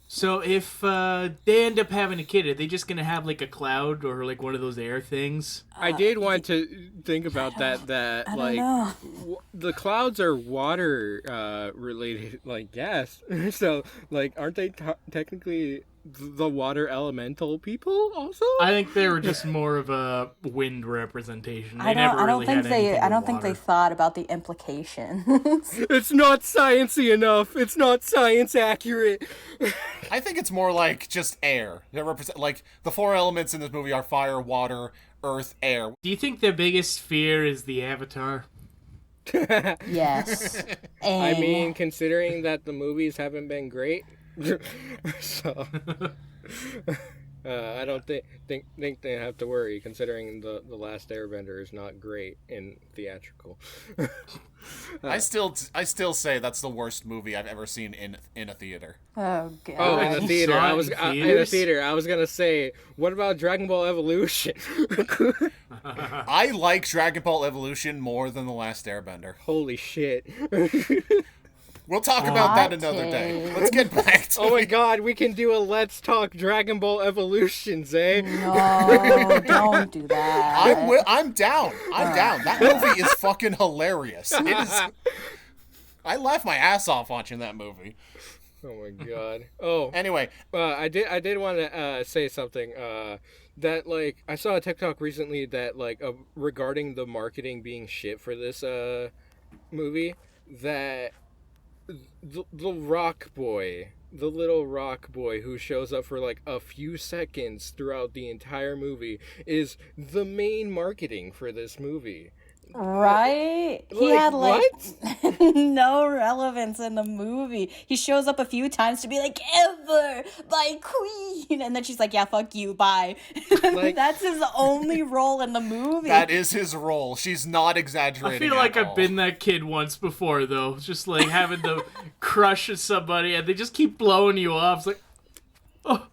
So if they end up having a kid, are they just gonna have like a cloud or like one of those air things? I did want to think about that. That I like don't know. the clouds are water related, like gas. So like, aren't they technically the water elemental people also? I think they were just more of a wind representation. They I never don't really think had anything I don't with think they water. thought about the implications. It's not sciencey enough. It's not science accurate. I think it's more like just air. They represent, like, the 4 elements in this movie are fire, water, earth, air. Do you think their biggest fear is the Avatar? Yes. I And mean, considering that the movies haven't been great, so I don't think they have to worry. Considering the Last Airbender is not great in theatrical. I still say that's the worst movie I've ever seen in a theater. oh god. Oh, in the You theater. saw it I was in in the theaters? theater. I was gonna say, what about Dragon Ball Evolution? I like Dragon Ball Evolution more than The Last Airbender. Holy shit! We'll talk about that Hot another day. take. Let's get back to Oh my it. god, we can do a Let's Talk Dragon Ball Evolutions, eh? No, don't do that. I'm down. I'm down. That movie is fucking hilarious. It is. I laughed my ass off watching that movie. Oh my god. Oh, Anyway, I did want to say something. That like I saw a TikTok recently that like regarding the marketing being shit for this movie, that the rock boy, the little rock boy who shows up for like a few seconds throughout the entire movie, is the main marketing for this movie. Right? He Like, had no relevance in the movie. He shows up a few times to be like, Ever, my queen. And then she's like, yeah, fuck you, bye. Like- That's his only role in the movie. that is his role. She's not I exaggerating. feel like at I've all. been that kid once before, though. Just like having to crush at somebody and they just keep blowing you off. It's like, oh,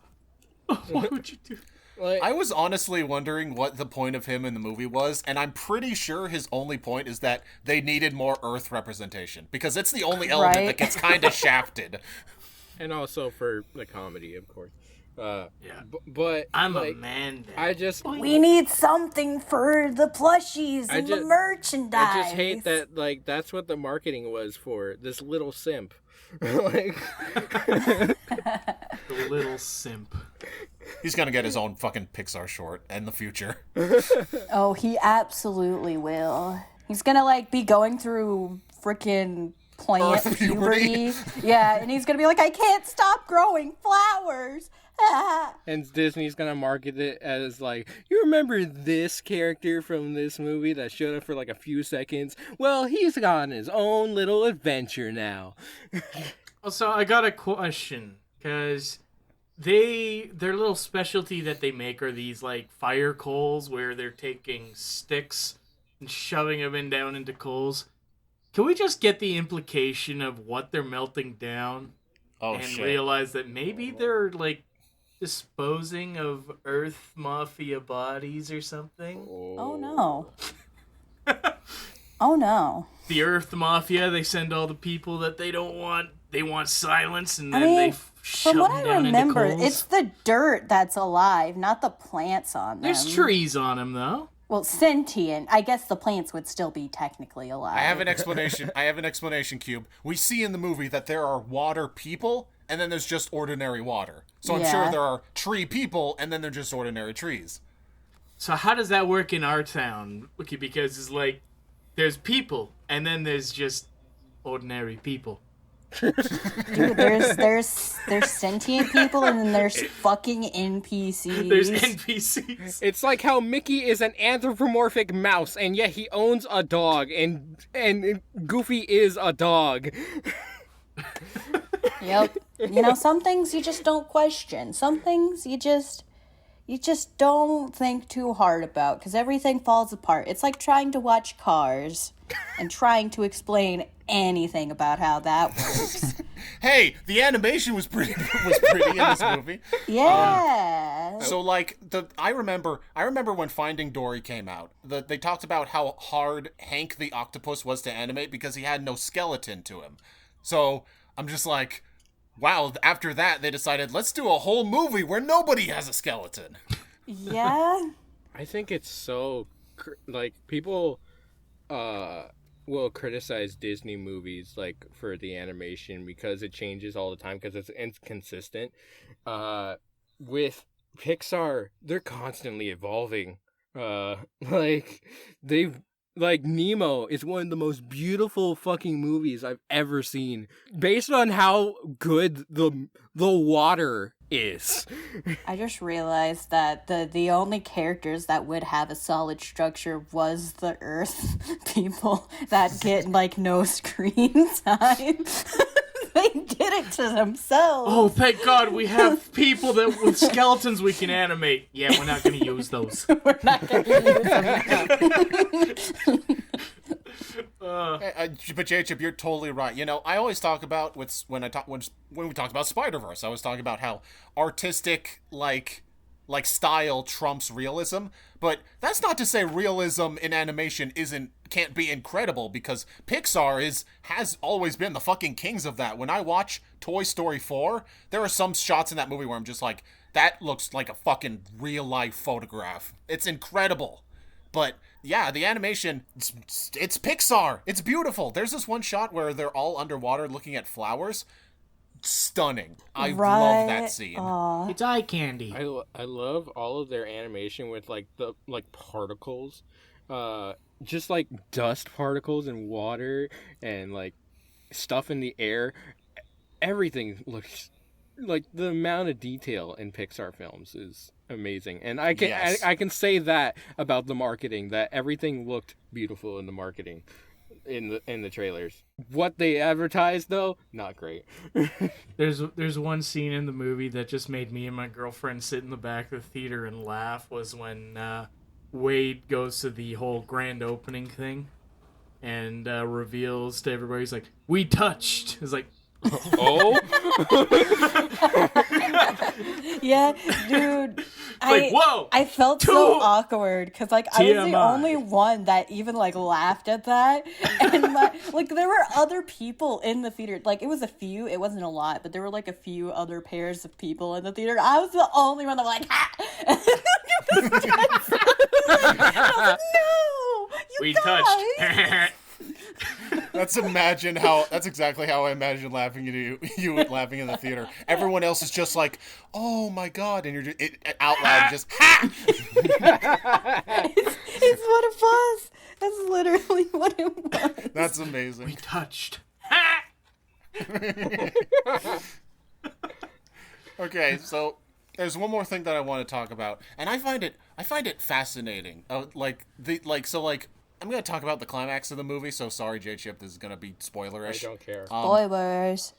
why would you do? Like, I was honestly wondering what the point of him in the movie was, and I'm pretty sure his only point is that they needed more Earth representation, because it's the only element Right. that gets kind of shafted. and also for the comedy, of course. Yeah. But I'm like, a man. Dad. I just We need something for the plushies I and the just- merchandise. I just hate that, like, that's what the marketing was for. This little simp. Like, The little simp. He's gonna get his own fucking Pixar short in the future. Oh, he absolutely will. He's gonna like be going through freaking plant Earth puberty. Yeah, and he's gonna be like, I can't stop growing flowers. and Disney's gonna market it as, like, you remember this character from this movie that showed up for, like, a few seconds? Well, he's on his own little adventure now. Also, I got a question, because their little specialty that they make are these like fire coals where they're taking sticks and shoving them down into coals. Can we just get the implication of what they're melting down Oh and shit! realize that maybe they're like disposing of Earth Mafia bodies or something? Oh no. Oh no. The Earth Mafia, they send all the people that they don't want. They want silence, and I then mean, they shove from what them I down remember, into coals. it's the dirt that's alive, not the plants on them. There's trees on them, though. Well, sentient. I guess the plants would still be technically alive. I have an explanation. Cube. We see in the movie that there are water people, and then there's just ordinary water. So I'm sure Yeah. there are tree people, and then they're just ordinary trees. So how does that work in our town? Okay, because it's like there's people, and then there's just ordinary people. Dude, there's sentient people and then there's fucking NPCs. There's NPCs. It's like how Mickey is an anthropomorphic mouse, and yet he owns a dog, and Goofy is a dog. Yep. You know, some things you just don't question. Some things you just don't think too hard about because everything falls apart. It's like trying to watch Cars and trying to explain anything about how that works. Hey, the animation was pretty in this movie. Yeah. So like I remember when Finding Dory came out. They talked about how hard Hank the octopus was to animate because he had no skeleton to him. So I'm just like, wow, after that, they decided, let's do a whole movie where nobody has a skeleton. Yeah. I think it's so like people will criticize Disney movies like for the animation because it changes all the time because it's inconsistent. With Pixar, they're constantly evolving. Like they've like Nemo is one of the most beautiful fucking movies I've ever seen, based on how good the water is. I just realized that the only characters that would have a solid structure was the Earth people that get like no screen time. They did it to themselves. Oh, thank God we have people that with skeletons we can animate. Yeah, we're not going to use those. We're not going to use them. But Jacob, you're totally right. You know, I always talk about when we talked about Spider-Verse, I was talking about how artistic like style trumps realism, but that's not to say realism in animation can't be incredible, because Pixar has always been the fucking kings of that. When I watch Toy Story 4, there are some shots in that movie where I'm just like, that looks like a fucking real life photograph. It's incredible. But yeah, the animation, it's Pixar. It's beautiful. There's this one shot where they're all underwater looking at flowers. Stunning. I love that scene. Aww. It's eye candy. I love all of their animation with like the particles, just like dust particles and water and like stuff in the air. Everything looks like, the amount of detail in Pixar films is amazing, and I can say that about the marketing, that everything looked beautiful in the marketing. In the trailers, what they advertised though, not great. There's one scene in the movie that just made me and my girlfriend sit in the back of the theater and laugh. Was when Wade goes to the whole grand opening thing and reveals to everybody, he's like, "We touched." It's like, oh. Yeah, dude. Whoa! I felt so awkward because like I was the only one that even like laughed at that, and like there were other people in the theater. Like it was a few, it wasn't a lot, but there were like a few other pairs of people in the theater. I was the only one that was like, ha! I was like, no, you guys. Touched. That's exactly how I imagine laughing at you laughing in the theater. Everyone else is just like, oh my God, and you're just out loud just, ha! It's what it was. That's literally what it was. That's amazing. We touched. Ha! Okay, so there's one more thing that I want to talk about, and I find it fascinating. I'm going to talk about the climax of the movie, so sorry, J-Chip, this is going to be spoilerish. I don't care. Spoilers.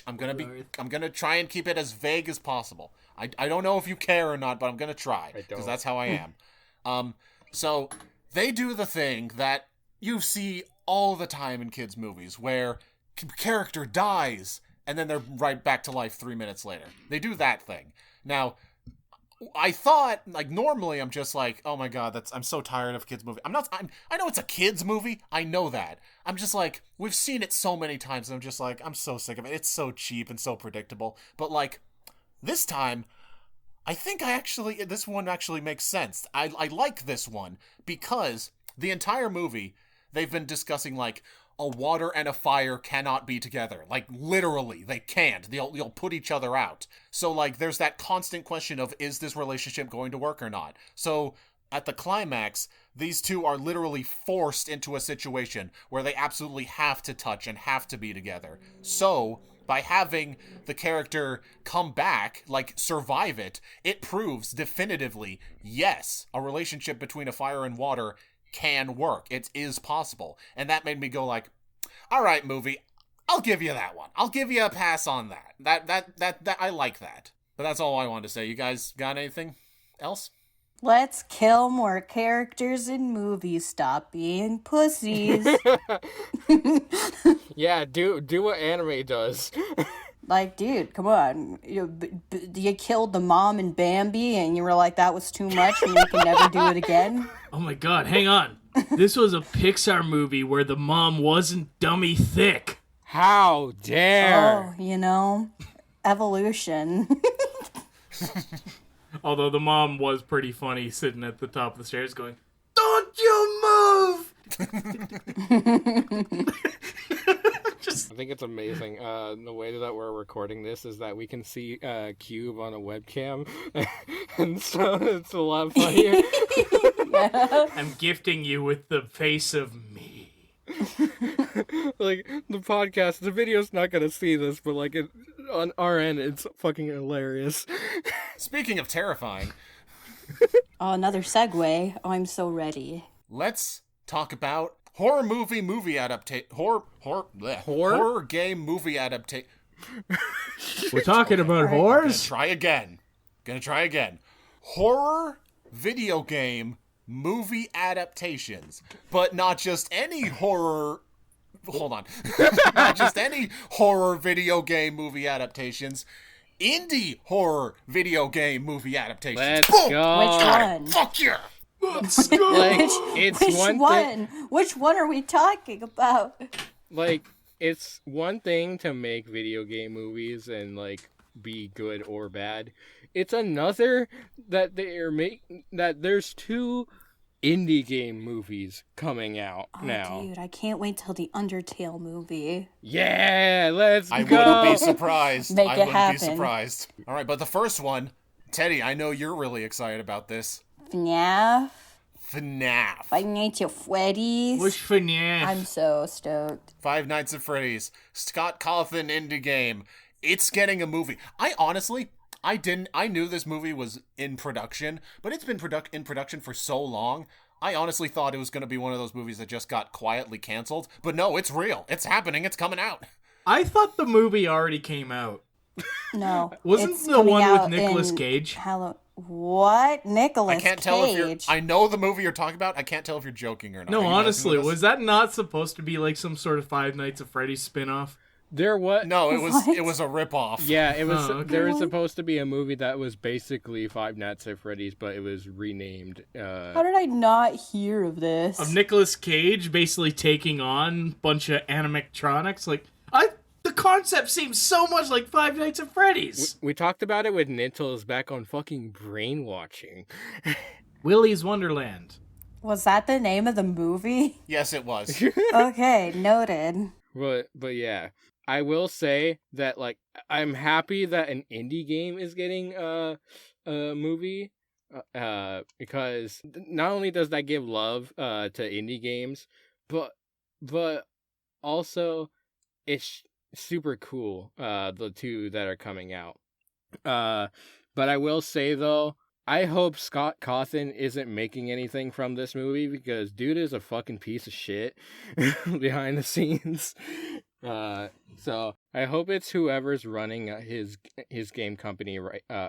I'm going to try and keep it as vague as possible. I don't know if you care or not, but I'm going to try, because that's how I am. So they do the thing that you see all the time in kids' movies, where character dies, and then they're right back to life 3 minutes later. They do that thing. Now, I thought, like, normally I'm just like, oh my God, I'm so tired of kids' movie. I know it's a kids' movie. I know that. I'm just like, we've seen it so many times, and I'm just like, I'm so sick of it. It's so cheap and so predictable. But, like, this time, I think this one actually makes sense. I like this one because the entire movie, they've been discussing, like, a water and a fire cannot be together. Like, literally, they can't. You'll put each other out. So, like, there's that constant question of, is this relationship going to work or not? So, at the climax, these two are literally forced into a situation where they absolutely have to touch and have to be together. So, by having the character come back, like, survive it, it proves definitively, yes, a relationship between a fire and water can work. It is possible. And that made me go like, all right, movie, I'll give you that one. I'll give you a pass on that. That I like that. But that's all I wanted to say. You guys got anything else? Let's kill more characters in movies. Stop being pussies. Yeah, do what anime does. Like, dude, come on. You killed the mom in Bambi, and you were like, that was too much, and you can never do it again. Oh my God, hang on. This was a Pixar movie where the mom wasn't dummy thick. How dare? Oh, you know, evolution. Although the mom was pretty funny sitting at the top of the stairs going, "Don't you move!" I think it's amazing. The way that we're recording this is that we can see Cube on a webcam, and so it's a lot funnier. I'm gifting you with the face of me. Like, the podcast, the video's not gonna see this, but like on our end, it's fucking hilarious. Speaking of terrifying, Oh, another segue. Oh, I'm so ready. let's talk about horror adaptation. Horror game movie adaptation. We're talking about whores? Gonna try again. Horror video game movie adaptations. But not just any horror... Hold on. Not just any horror video game movie adaptations. Indie horror video game movie adaptations. Let's Boom! go. Which one? Fuck yeah! Let's go! Like, it's Which one one? thing. Which one are we talking about? Like, it's one thing to make video game movies and like be good or bad. It's another that that there's two indie game movies coming out now. Dude, I can't wait till the Undertale movie. Yeah, let's I go. wouldn't be surprised. Make I it wouldn't happen. be surprised. All right, but the first one, Teddy, I know you're really excited about this. FNAF. FNAF. Five Nights at Freddy's. What's FNAF? I'm so stoked. Five Nights at Freddy's. Scott Cawthon indie game. It's getting a movie. I knew this movie was in production, but it's been in production for so long. I honestly thought it was going to be one of those movies that just got quietly canceled. But no, it's real. It's happening. It's coming out. I thought the movie already came out. No. Wasn't it's the coming one with out Nicolas in Cage? What? Nicolas I can't Cage? tell if you're... I know the movie you're talking about. I can't tell if you're joking or not. No, Are you messing honestly, with us? was that not supposed to be like some sort of Five Nights at Freddy's spin-off? There was No, it What? was a ripoff. Yeah, it was. Oh, okay. There was supposed to be a movie that was basically Five Nights at Freddy's, but it was renamed. How did I not hear of this? Of Nicolas Cage basically taking on a bunch of animatronics? Like, the concept seems so much like Five Nights at Freddy's. We talked about it with Nintles back on fucking Brainwatching. Willy's Wonderland. Was that the name of the movie? Yes, it was. Okay, noted. But yeah, I will say that like I'm happy that an indie game is getting a movie, because not only does that give love to indie games, but also it's super cool, the two that are coming out. But I will say though, I hope Scott Cawthon isn't making anything from this movie, because dude is a fucking piece of shit behind the scenes. So I hope it's whoever's running his game company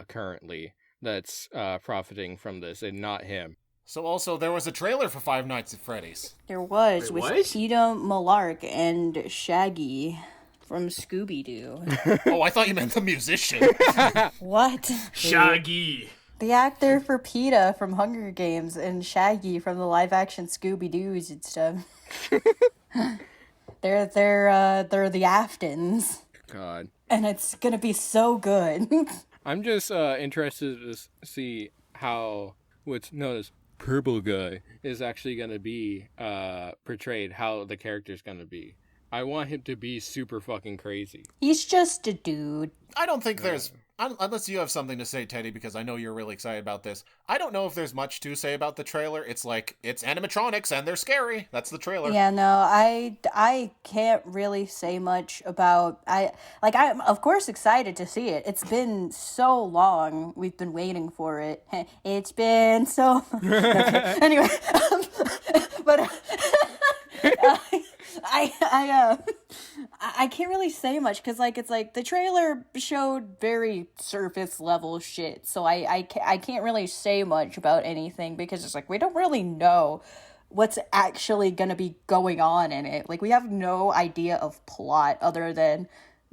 currently that's profiting from this, and not him. So also, there was a trailer for Five Nights at Freddy's. There was Wait, with what? Peter Malark and Shaggy from Scooby-Doo. Oh, I thought you meant the musician. What? Shaggy. The actor for PETA from Hunger Games and Shaggy from the live-action Scooby-Doos and stuff. They're the Aftons, God. and it's gonna be so good. I'm just interested to see how what's known as Purple Guy is actually going to be portrayed, how the character's going to be. I want him to be super fucking crazy. He's just a dude. I don't think there's... Unless you have something to say, Teddy, because I know you're really excited about this. I don't know if there's much to say about the trailer. It's like, it's animatronics and they're scary. That's the trailer. Yeah, no, I can't really say much about... I'm of course excited to see it. It's been so long. We've been waiting for it. It's been so... Okay. Anyway, but... I can't really say much because it's like the trailer showed very surface level shit, so I can't really say much about anything because it's like we don't really know what's actually gonna be going on in it. Like we have no idea of plot other than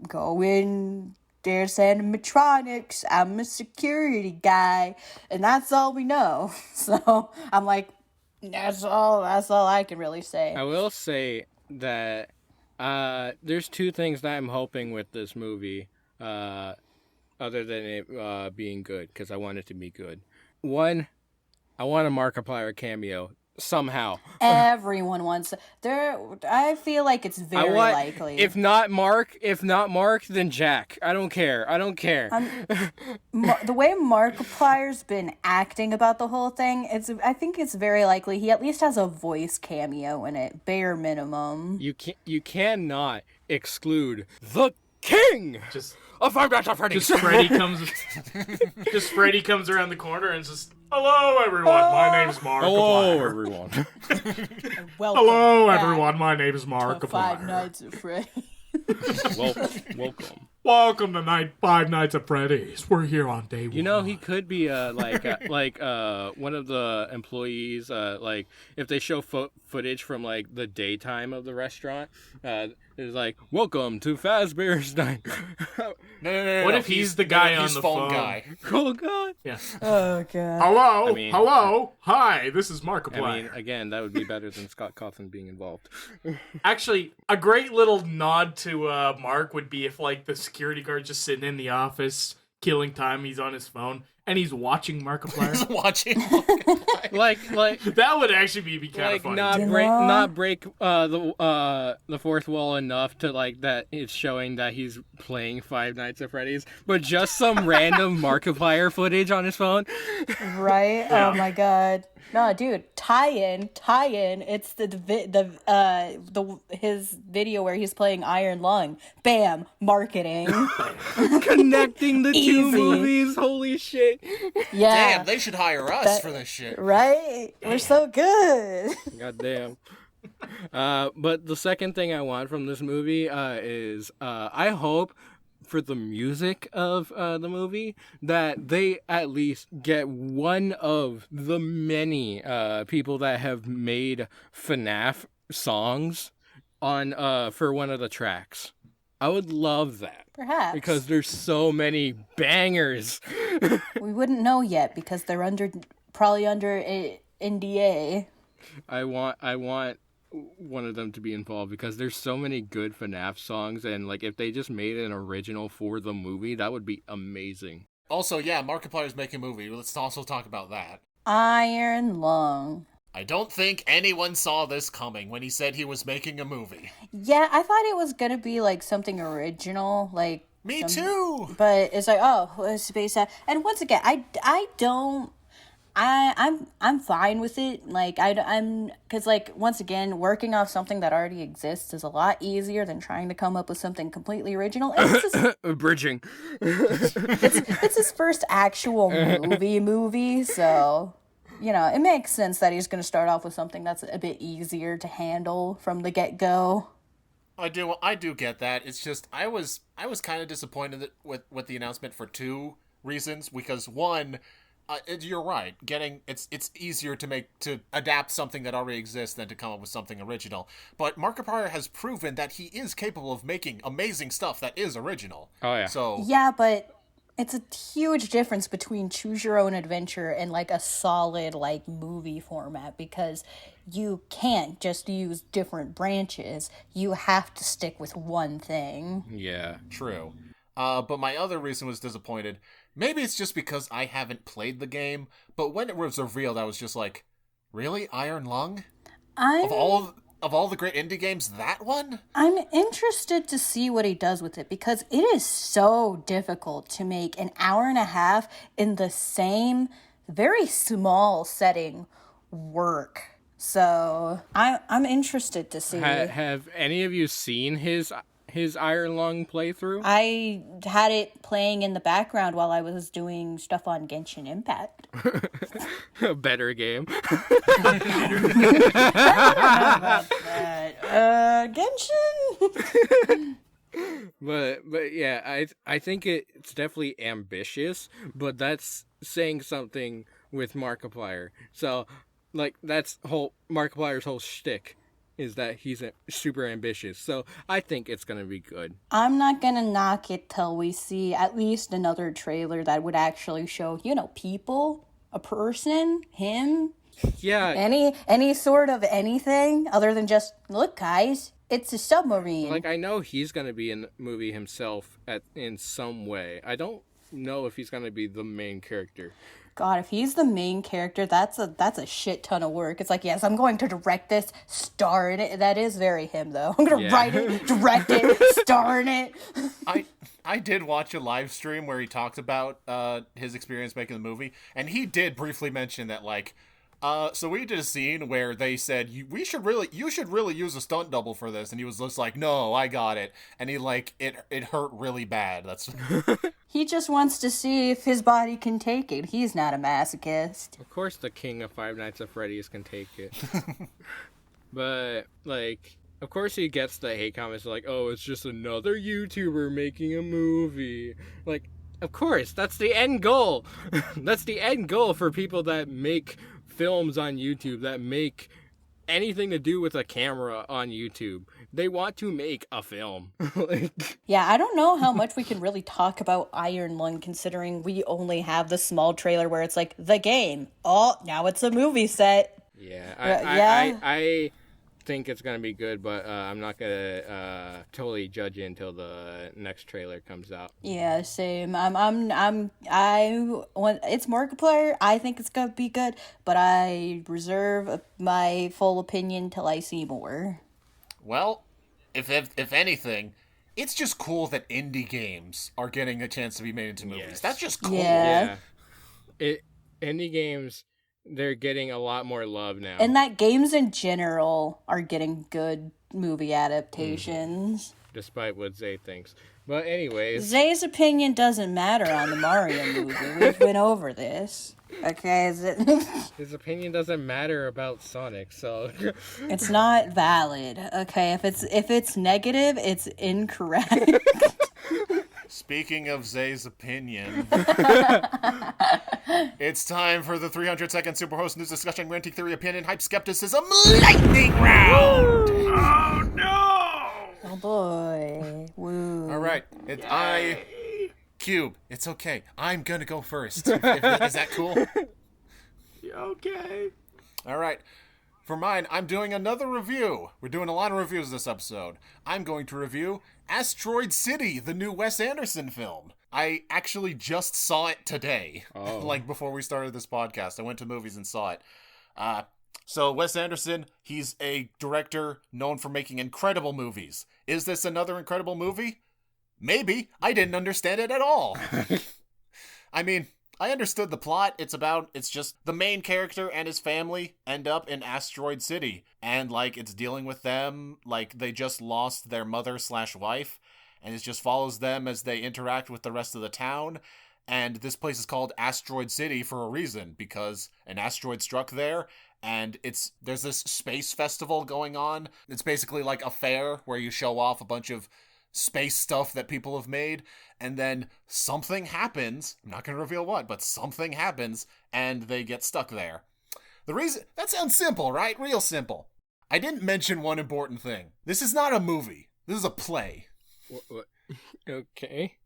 go in. There's animatronics. I'm a security guy, and that's all we know. So I'm like, that's all I can really say. I will say that there's two things that I'm hoping with this movie. other than it being good, because I want it to be good. One, I want a Markiplier cameo somehow. Everyone wants there. I feel like it's very likely. If not Mark, then Jack. I don't care. The way Markiplier's been acting about the whole thing, I think it's very likely he at least has a voice cameo in it, bare minimum. You cannot exclude the king. Just of Five Nights at Freddy's. Just Freddy comes around the corner and just, hello everyone, my name's Markiplier. Hello everyone. Hello everyone, my name is Markiplier. Five Nights at Freddy's. Welcome. Welcome to Five Nights at Freddy's. We're here on day one. You know, he could be like one of the employees. Like if they show footage from like the daytime of the restaurant, it's like, welcome to Fazbear's Night. No. What if he's the guy on the phone? Guy. Oh God. Yeah. Oh God. Hello. Hello. Hi. This is Markiplier. I mean, again, that would be better than Scott Cawthon being involved. Actually, a great little nod to Mark would be if like the security guard just sitting in the office killing time. He's on his phone and he's watching Markiplier. He's watching Markiplier. like that would actually be kind of funny. Not break the fourth wall enough to like that it's showing that he's playing Five Nights at Freddy's, but just some random Markiplier footage on his phone. Right? Yeah. Oh my God. No, dude, tie-in. It's his video where he's playing Iron Lung. Bam, marketing. Connecting the two movies. Holy shit. Yeah. Damn, they should hire us for this shit. Right? We're so good. God damn. But the second thing I want from this movie is I hope for the music of the movie that they at least get one of the many people that have made FNAF songs on for one of the tracks. I would love that. Perhaps. Because there's so many bangers. We wouldn't know yet because they're probably under NDA. I want one of them to be involved because there's so many good FNAF songs, and like if they just made an original for the movie, that would be amazing. Also, yeah, Markiplier's making a movie. Let's also talk about that. Iron Lung. I don't think anyone saw this coming when he said he was making a movie. Yeah, I thought it was gonna be like something original, like me too. But it's like, oh, it's based on. And once again, I'm fine with it. Like because like once again, working off something that already exists is a lot easier than trying to come up with something completely original. And Bridging. It's his first actual movie, so you know it makes sense that he's going to start off with something that's a bit easier to handle from the get-go. I do get that. It's just I was kind of disappointed with the announcement for two reasons. Because one, you're right. It's easier to adapt something that already exists than to come up with something original. But Markiplier has proven that he is capable of making amazing stuff that is original. Oh yeah. So yeah, but it's a huge difference between choose your own adventure and like a solid like movie format, because you can't just use different branches. You have to stick with one thing. Yeah, true. But my other reason was disappointed. Maybe it's just because I haven't played the game, but when it was revealed, I was just like, really? Iron Lung? Of all the great indie games, that one? I'm interested to see what he does with it, because it is so difficult to make an hour and a half in the same very small setting work. So I'm interested to see. Have any of you seen his Iron Lung playthrough? I had it playing in the background while I was doing stuff on Genshin Impact. A better game. Genshin. But yeah, I think it's definitely ambitious, but that's saying something with Markiplier. So like that's Markiplier's whole shtick is that he's super ambitious. So I think it's going to be good. I'm not going to knock it till we see at least another trailer that would actually show, people, a person, him. Yeah. Any sort of anything other than just, look, guys, it's a submarine. Like, I know he's going to be in the movie himself in some way. I don't know if he's going to be the main character. God, if he's the main character, that's a shit ton of work. It's like, yes, I'm going to direct this, star in it. That is very him, though. I'm going to write it, direct it, star in it. I did watch a live stream where he talked about his experience making the movie, and he did briefly mention that, like, so we did a scene where they said, you should really use a stunt double for this, and he was just like, no, I got it, and he, like, it hurt really bad. That's He just wants to see if his body can take it. He's not a masochist. Of course the king of Five Nights at Freddy's can take it. But, like, of course he gets the hate comments like, oh, it's just another YouTuber making a movie. Like, of course, that's the end goal. That's the end goal for people that make films on YouTube, that make anything to do with a camera on YouTube. They want to make a film. Like, yeah, I don't know how much we can really talk about Iron Lung considering we only have the small trailer where it's like, the game. Oh, now it's a movie set. Yeah, I think it's gonna be good, but I'm not gonna totally judge it until the next trailer comes out. Yeah, same. I want it's Markiplier. I think it's gonna be good, but I reserve my full opinion till I see more. Well, if anything, it's just cool that indie games are getting a chance to be made into movies. Yes. That's just cool. Yeah. Indie games, they're getting a lot more love now. And that games in general are getting good movie adaptations. Despite what Zay thinks. But anyways. Zay's opinion doesn't matter on the Mario movie. We've been over this. Okay? His opinion doesn't matter about Sonic, so... It's not valid. Okay? If it's negative, it's incorrect. Speaking of Zay's opinion, it's time for the 300-second Superhost News Discussion Ranting Theory Opinion Hype Skepticism Lightning Round! Oh no! Oh boy. Woo. Alright, Cube, it's okay. I'm gonna go first. Is that cool? Okay. Alright. For mine, I'm doing another review. We're doing a lot of reviews this episode. I'm going to review Asteroid City, the new Wes Anderson film. I actually just saw it today. Oh. Like, before we started this podcast. I went to movies and saw it. So, Wes Anderson, he's a director known for making incredible movies. Is this another incredible movie? Maybe. I didn't understand it at all. I mean, I understood the plot. It's just the main character and his family end up in Asteroid City. And, like, it's dealing with them. Like, they just lost their mother/wife. And it just follows them as they interact with the rest of the town. And this place is called Asteroid City for a reason. Because an asteroid struck there. And there's this space festival going on. It's basically like a fair where you show off a bunch of space stuff that people have made, and then something happens. I'm not going to reveal what, but something happens, and they get stuck there. The reason... That sounds simple, right? Real simple. I didn't mention one important thing. This is not a movie. This is a play. What? Okay.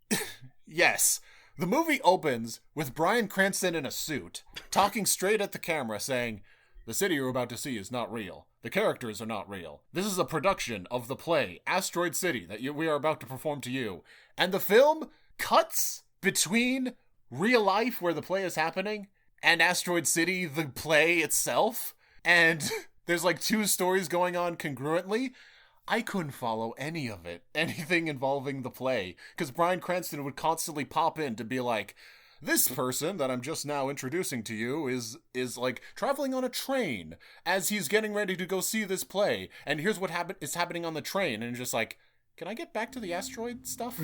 Yes. The movie opens with Bryan Cranston in a suit, talking straight at the camera, saying, "The city you're about to see is not real. The characters are not real. This is a production of the play, Asteroid City, that we are about to perform to you." And the film cuts between real life, where the play is happening, and Asteroid City, the play itself. And there's like two stories going on congruently. I couldn't follow any of it, anything involving the play, because Bryan Cranston would constantly pop in to be like, "This person that I'm just now introducing to you is like traveling on a train as he's getting ready to go see this play. And here's what is happening on the train." And just like, can I get back to the asteroid stuff?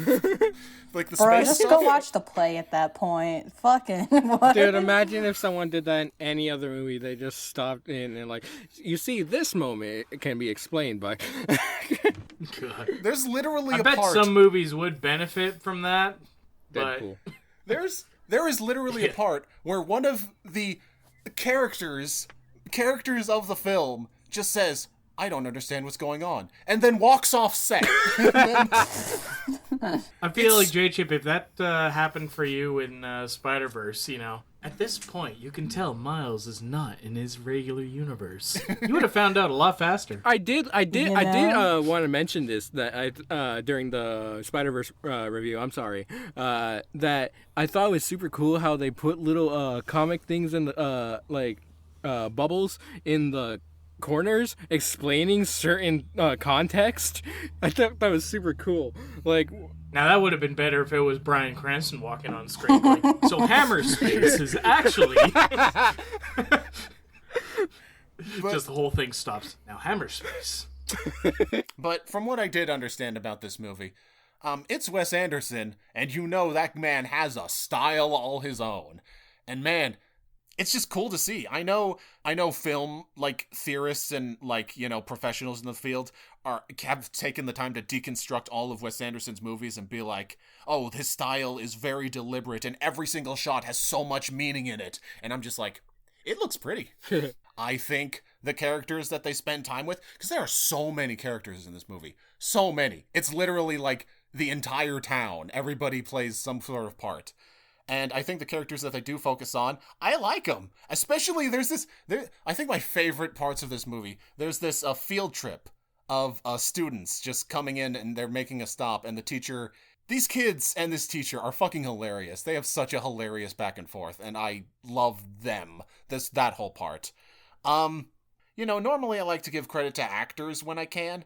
Like the Bro, space just stuff? go watch the play at that point. Fucking what? Dude, imagine if someone did that in any other movie. They just stopped in and like, you see, this moment can be explained by... God. There's literally I a bet part... some movies would benefit from that, but... Deadpool. There is literally a part where one of the characters of the film just says, "I don't understand what's going on," and then walks off set. I feel like, J-Chip, if that happened for you in Spider-Verse, you know, At this point, you can tell Miles is not in his regular universe. You would have found out a lot faster. I did You know? want to mention this that during the Spider-Verse review. I'm sorry. That I thought it was super cool how they put little comic things in the bubbles in the corners explaining certain context. I thought that was super cool. Like. Now, that would have been better if it was Bryan Cranston walking on screen going, so Hammerspace is actually... Just the whole thing stops. Now, Hammerspace. But from what I did understand about this movie, it's Wes Anderson, and you know that man has a style all his own. And man, it's just cool to see. I know film, like, theorists and, like, you know, professionals in the field have taken the time to deconstruct all of Wes Anderson's movies and be like, oh, his style is very deliberate and every single shot has so much meaning in it. And I'm just like, it looks pretty. I think the characters that they spend time with, because there are so many characters in this movie. So many. It's literally like the entire town. Everybody plays some sort of part. And I think the characters that they do focus on, I like them. Especially, I think my favorite parts of this movie, there's this field trip of students just coming in and they're making a stop, and the teacher, these kids and this teacher are fucking hilarious. They have such a hilarious back and forth, and I love them. That whole part. You know, normally I like to give credit to actors when I can,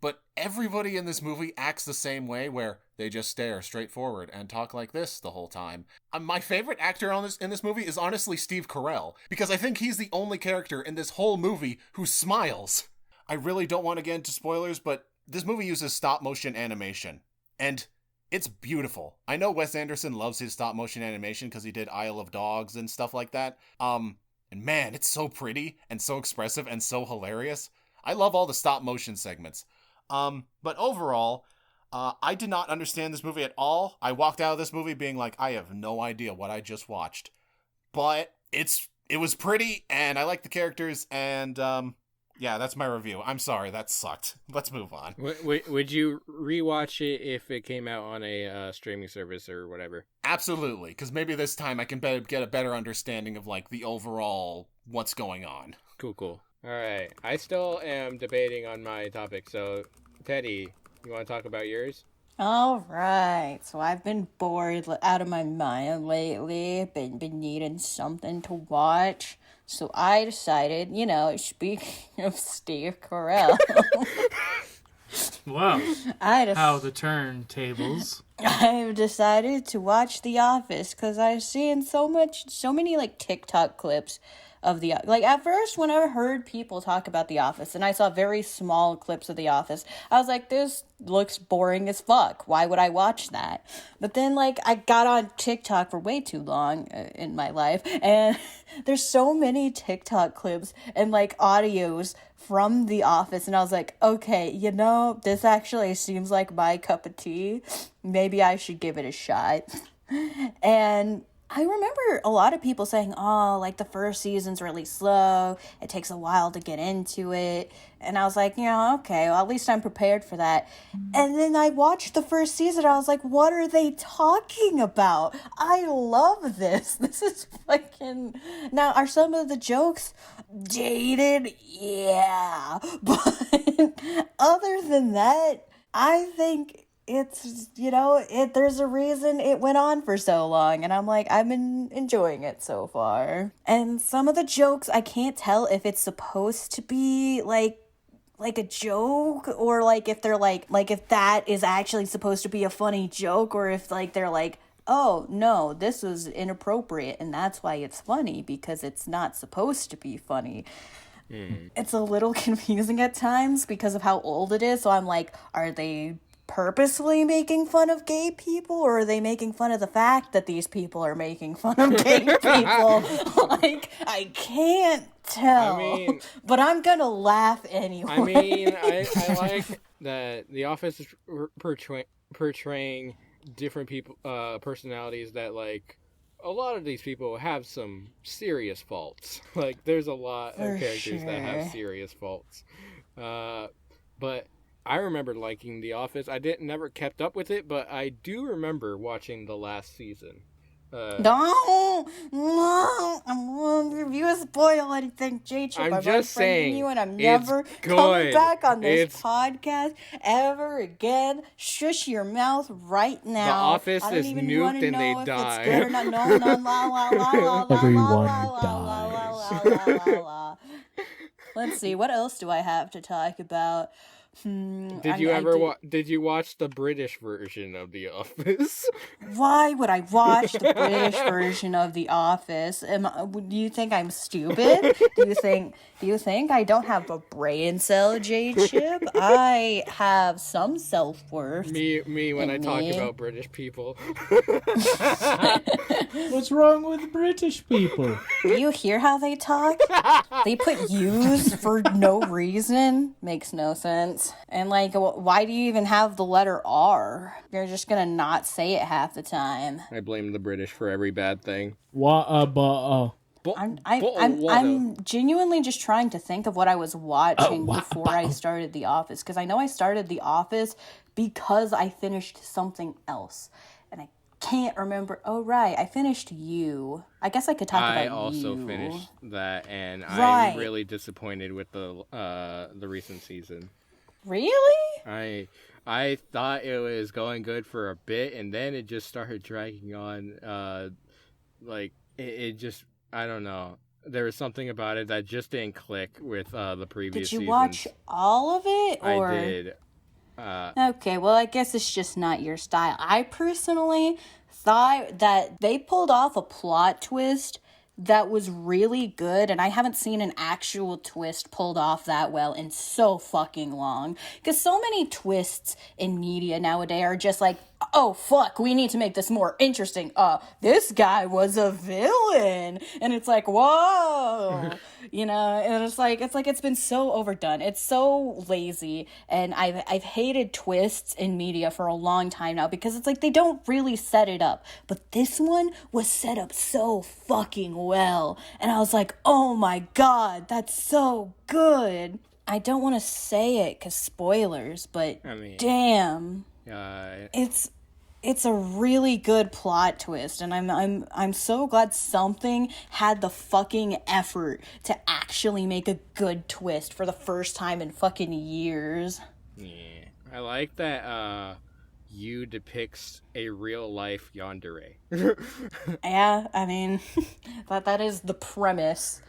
but everybody in this movie acts the same way, where they just stare straight forward and talk like this the whole time. My favorite actor in this movie is honestly Steve Carell, because I think he's the only character in this whole movie who smiles. I really don't want to get into spoilers, but this movie uses stop-motion animation, and it's beautiful. I know Wes Anderson loves his stop-motion animation because he did Isle of Dogs and stuff like that. And man, it's so pretty and so expressive and so hilarious. I love all the stop-motion segments. But overall, I did not understand this movie at all. I walked out of this movie being like, I have no idea what I just watched. But it was pretty, and I like the characters, and yeah, that's my review. I'm sorry, that sucked. Let's move on. Would you rewatch it if it came out on a streaming service or whatever? Absolutely, because maybe this time I can get a better understanding of, like, the overall what's going on. Cool. All right. I still am debating on my topic, so Teddy, you want to talk about yours? All right, so I've been bored out of my mind lately, been needing something to watch. So I decided, you know, speaking of Steve Carell. Wow. How the turntables. I've decided to watch The Office because I've seen so many like TikTok clips of like at first when I heard people talk about The Office and I saw very small clips of The Office, I was like, this looks boring as fuck. Why would I watch that? But then like I got on TikTok for way too long in my life, and there's so many TikTok clips and like audios from The Office, and I was like, okay, you know, this actually seems like my cup of tea. Maybe I should give it a shot. And I remember a lot of people saying, oh, like the first season's really slow. It takes a while to get into it. And I was like, yeah, okay, well, at least I'm prepared for that. And then I watched the first season. I was like, what are they talking about? I love this. This is fucking... Now, are some of the jokes dated? Yeah. But other than that, I think... it's, you know, there's a reason it went on for so long, and I'm like, I've been enjoying it so far. And some of the jokes, I can't tell if it's supposed to be like a joke, or like if they're like if that is actually supposed to be a funny joke, or if like they're like, oh no, this was inappropriate and that's why it's funny, because it's not supposed to be funny. It's a little confusing at times because of how old it is, so I'm like, are they purposely making fun of gay people, or are they making fun of the fact that these people are making fun of gay people? Like, I can't tell. I mean, but I'm gonna laugh anyway. I mean, I like that The Office is portraying different people, personalities that, like, a lot of these people have some serious faults. Like, there's a lot of characters that have serious faults. But I remember liking The Office. I never kept up with it, but I do remember watching the last season. No, I won't review or spoil anything, J-Chip. I'm I'm just unfriending saying, you, and I'm it's never coming good. back on this It's- podcast ever again. Shush your mouth right now. Office I don't is even nuked want to and they know if die. it's good or not. No, la la la la la la Everyone la la la la la la. Let's see, what else do I have to talk about? Did you watch the British version of The Office? Why would I watch the British version of The Office? Do you think I'm stupid? Do you think I don't have a brain cell, J-Chip? I have some self-worth. Me when I talk about British people. What's wrong with British people? Do you hear how they talk? They put U's for no reason. Makes no sense. And like, why do you even have the letter R? You're just gonna not say it half the time. I blame the British for every bad thing. I'm genuinely just trying to think of what I was watching before I started The Office, because I know I started The Office because I finished something else, and I can't remember. Oh right, I finished You. I guess I could talk about You. I also finished that, and Right. I'm really disappointed with the recent season. Really? I thought it was going good for a bit, and then it just started dragging on. Like it just, I don't know. There was something about it that just didn't click with the previous Did you seasons. watch all of it? Or? I did. Okay, well, I guess it's just not your style. I personally thought that they pulled off a plot twist that was really good, and I haven't seen an actual twist pulled off that well in so fucking long. Because so many twists in media nowadays are just like, oh fuck, we need to make this more interesting. This guy was a villain, and it's like, whoa, you know. And it's been so overdone. It's so lazy, and I've hated twists in media for a long time now, because it's like they don't really set it up. But this one was set up so fucking well, and I was like, oh my god, that's so good. I don't want to say it because spoilers, but damn. It's a really good plot twist, and I'm so glad something had the fucking effort to actually make a good twist for the first time in fucking years. Yeah, I like that. You depicts a real life yandere. Yeah, I mean, that is the premise.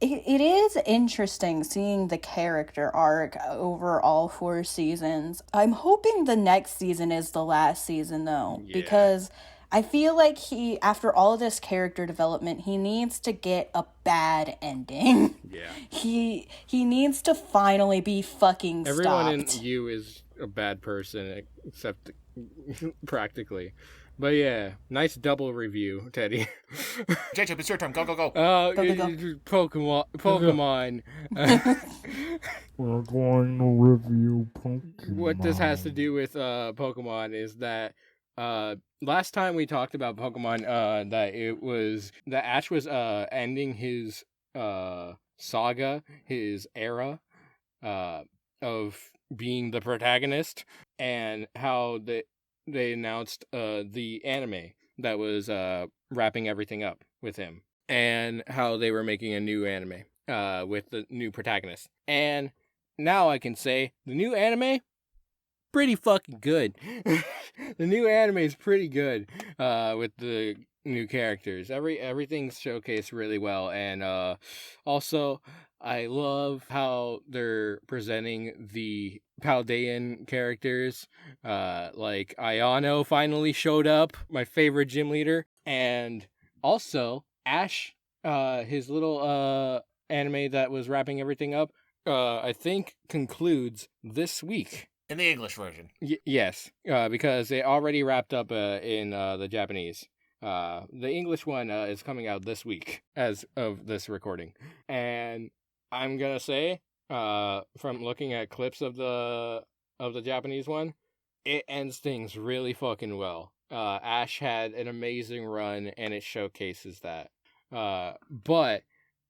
It is interesting seeing the character arc over all 4 seasons. I'm hoping the next season is the last season, though, because I feel like after all of this character development, he needs to get a bad ending. Yeah. He needs to finally be fucking stopped. Everyone in You is a bad person, except practically. But yeah, nice double review, Teddy. J-Chip, it's your turn. Go, go, go. Go. Pokemon. We're going to review Pokemon. What this has to do with Pokemon is that last time we talked about Pokemon, that Ash was ending his saga, his era of being the protagonist, and how they announced the anime that was wrapping everything up with him, and how they were making a new anime with the new protagonist. And now I can say the new anime, pretty fucking good. The new anime is pretty good with the new characters. Everything's showcased really well, and also I love how they're presenting the Paldean characters. Like Ayano finally showed up, my favorite gym leader, and also Ash, his little anime that was wrapping everything up, I think concludes this week. In the English version. Yes, because it already wrapped up in the Japanese. The English one is coming out this week as of this recording. And I'm gonna say, from looking at clips of the Japanese one, it ends things really fucking well. Ash had an amazing run, and it showcases that. But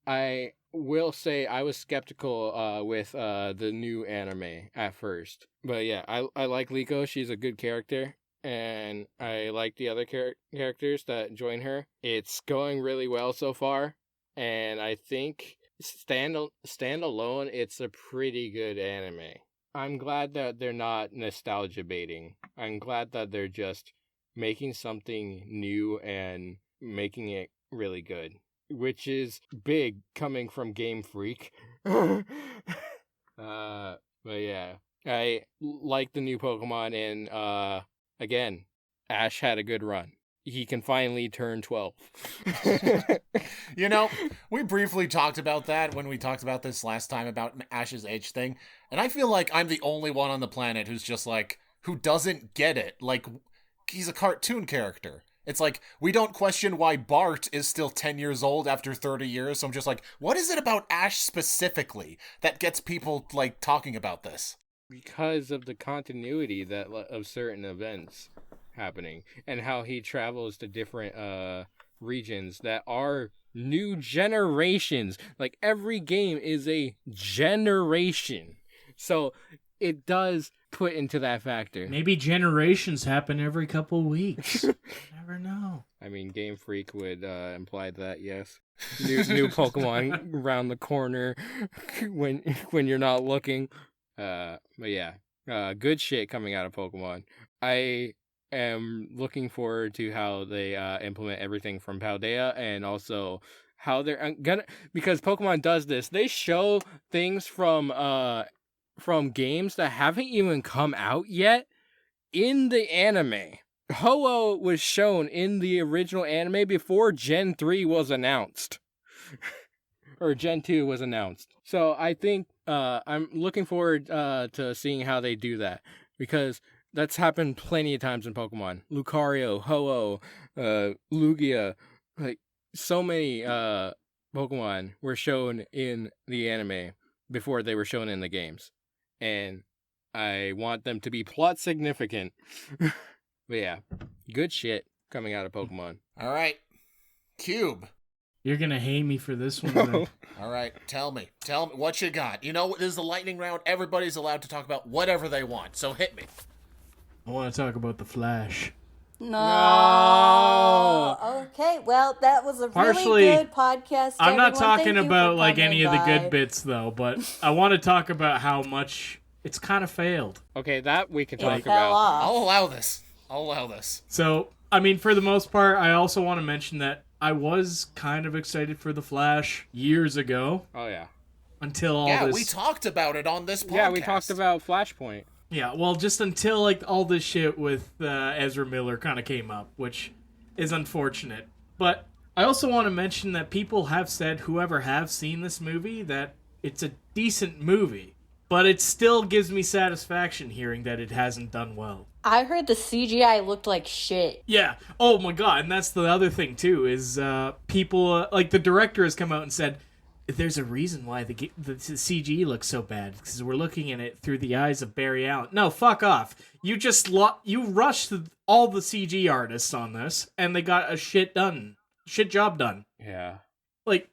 I will say I was skeptical with the new anime at first. But yeah, I like Liko. She's a good character. and I like the other characters that join her. It's going really well so far, and I think standalone, it's a pretty good anime. I'm glad that they're not nostalgia baiting. I'm glad that they're just making something new and making it really good, which is big coming from Game Freak. But yeah, I like the new Pokemon, and again, Ash had a good run. He can finally turn 12. You know, we briefly talked about that when we talked about this last time about Ash's age thing, and I feel like I'm the only one on the planet who's just like, who doesn't get it. Like, he's a cartoon character. It's like, we don't question why Bart is still 10 years old after 30 years, so I'm just like, what is it about Ash specifically that gets people, like, talking about this? Because of the continuity of certain events happening, and how he travels to different regions that are new generations. Like, every game is a generation, so it does put into that factor. Maybe generations happen every couple weeks. You never know. I mean, Game Freak would imply that, yes. New Pokemon around the corner when you're not looking. But yeah, good shit coming out of Pokemon. I am looking forward to how they implement everything from Paldea, and also how they're gonna, because Pokemon does this. They show things from games that haven't even come out yet in the anime. Ho-Oh was shown in the original anime before Gen 3 was announced. Or Gen 2 was announced. So I think I'm looking forward to seeing how they do that, because that's happened plenty of times in Pokemon. Lucario, Ho-Oh, Lugia, like, so many Pokemon were shown in the anime before they were shown in the games. And I want them to be plot significant. But yeah, good shit coming out of Pokemon. All right, Cube. You're gonna hate me for this one. Then. All right, tell me what you got. You know, this is the lightning round. Everybody's allowed to talk about whatever they want, so hit me. I want to talk about The Flash. No. Okay, well, that was a Partially, really good podcast. I'm not everyone. talking Thank you about for like any of coming the by. good bits though, but I want to talk about how much it's kind of failed. Okay, that we can talk It fell about. off. I'll allow this. So, I mean, for the most part, I also want to mention that I was kind of excited for The Flash years ago. Oh yeah. Until all Yeah, this... we talked about it on this podcast. Yeah, we talked about Flashpoint. Yeah, well, just until like all this shit with Ezra Miller kind of came up, which is unfortunate. But I also want to mention that people have said, whoever have seen this movie, that it's a decent movie. But it still gives me satisfaction hearing that it hasn't done well. I heard the CGI looked like shit. Yeah. Oh my god, and that's the other thing too, is people, like the director has come out and said, there's a reason why the CG looks so bad, because we're looking at it through the eyes of Barry Allen. No, fuck off. You just you rushed all the CG artists on this, and they got a shit job done. Yeah. Like,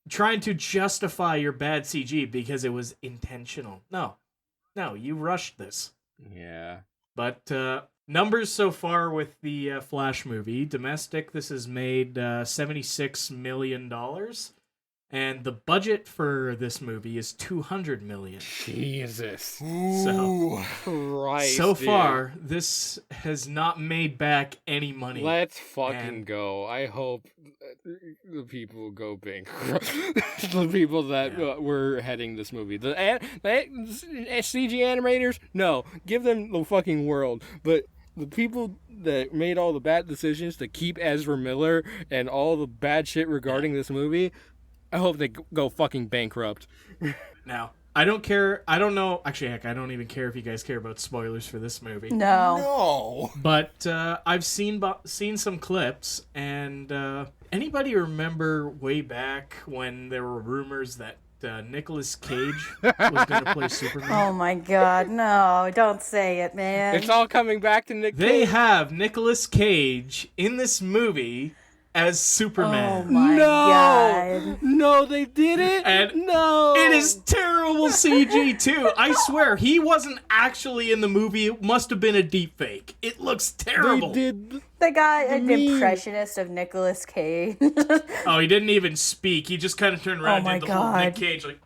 trying to justify your bad CG because it was intentional. No, you rushed this. Yeah. But numbers so far with the Flash movie, domestic, this has made $76 million. And the budget for this movie is $200 million. Jesus. Ooh. Christ, So dude. far, this has not made back any money. Let's fucking And- go. I hope the people go bankrupt. The people that were heading this movie. The CG animators? No. Give them the fucking world. But the people that made all the bad decisions to keep Ezra Miller and all the bad shit regarding this movie, I hope they go fucking bankrupt. Now, I don't care. I don't know. Actually, heck, I don't even care if you guys care about spoilers for this movie. No. No. But I've seen some clips, and anybody remember way back when there were rumors that Nicolas Cage was going to play Superman? Oh my god, no, don't say it, man. It's all coming back to Nick They Cage. have Nicolas Cage in this movie as Oh Superman. my no, god. no, they did it. And No, it is terrible CG too. I swear, he wasn't actually in the movie. It must have been a deep fake. It looks terrible. They did. The guy, an meme. impressionist of Nicolas Cage. Oh, he didn't even speak. He just kind of turned around Oh my and did the whole Nick God. Cage like.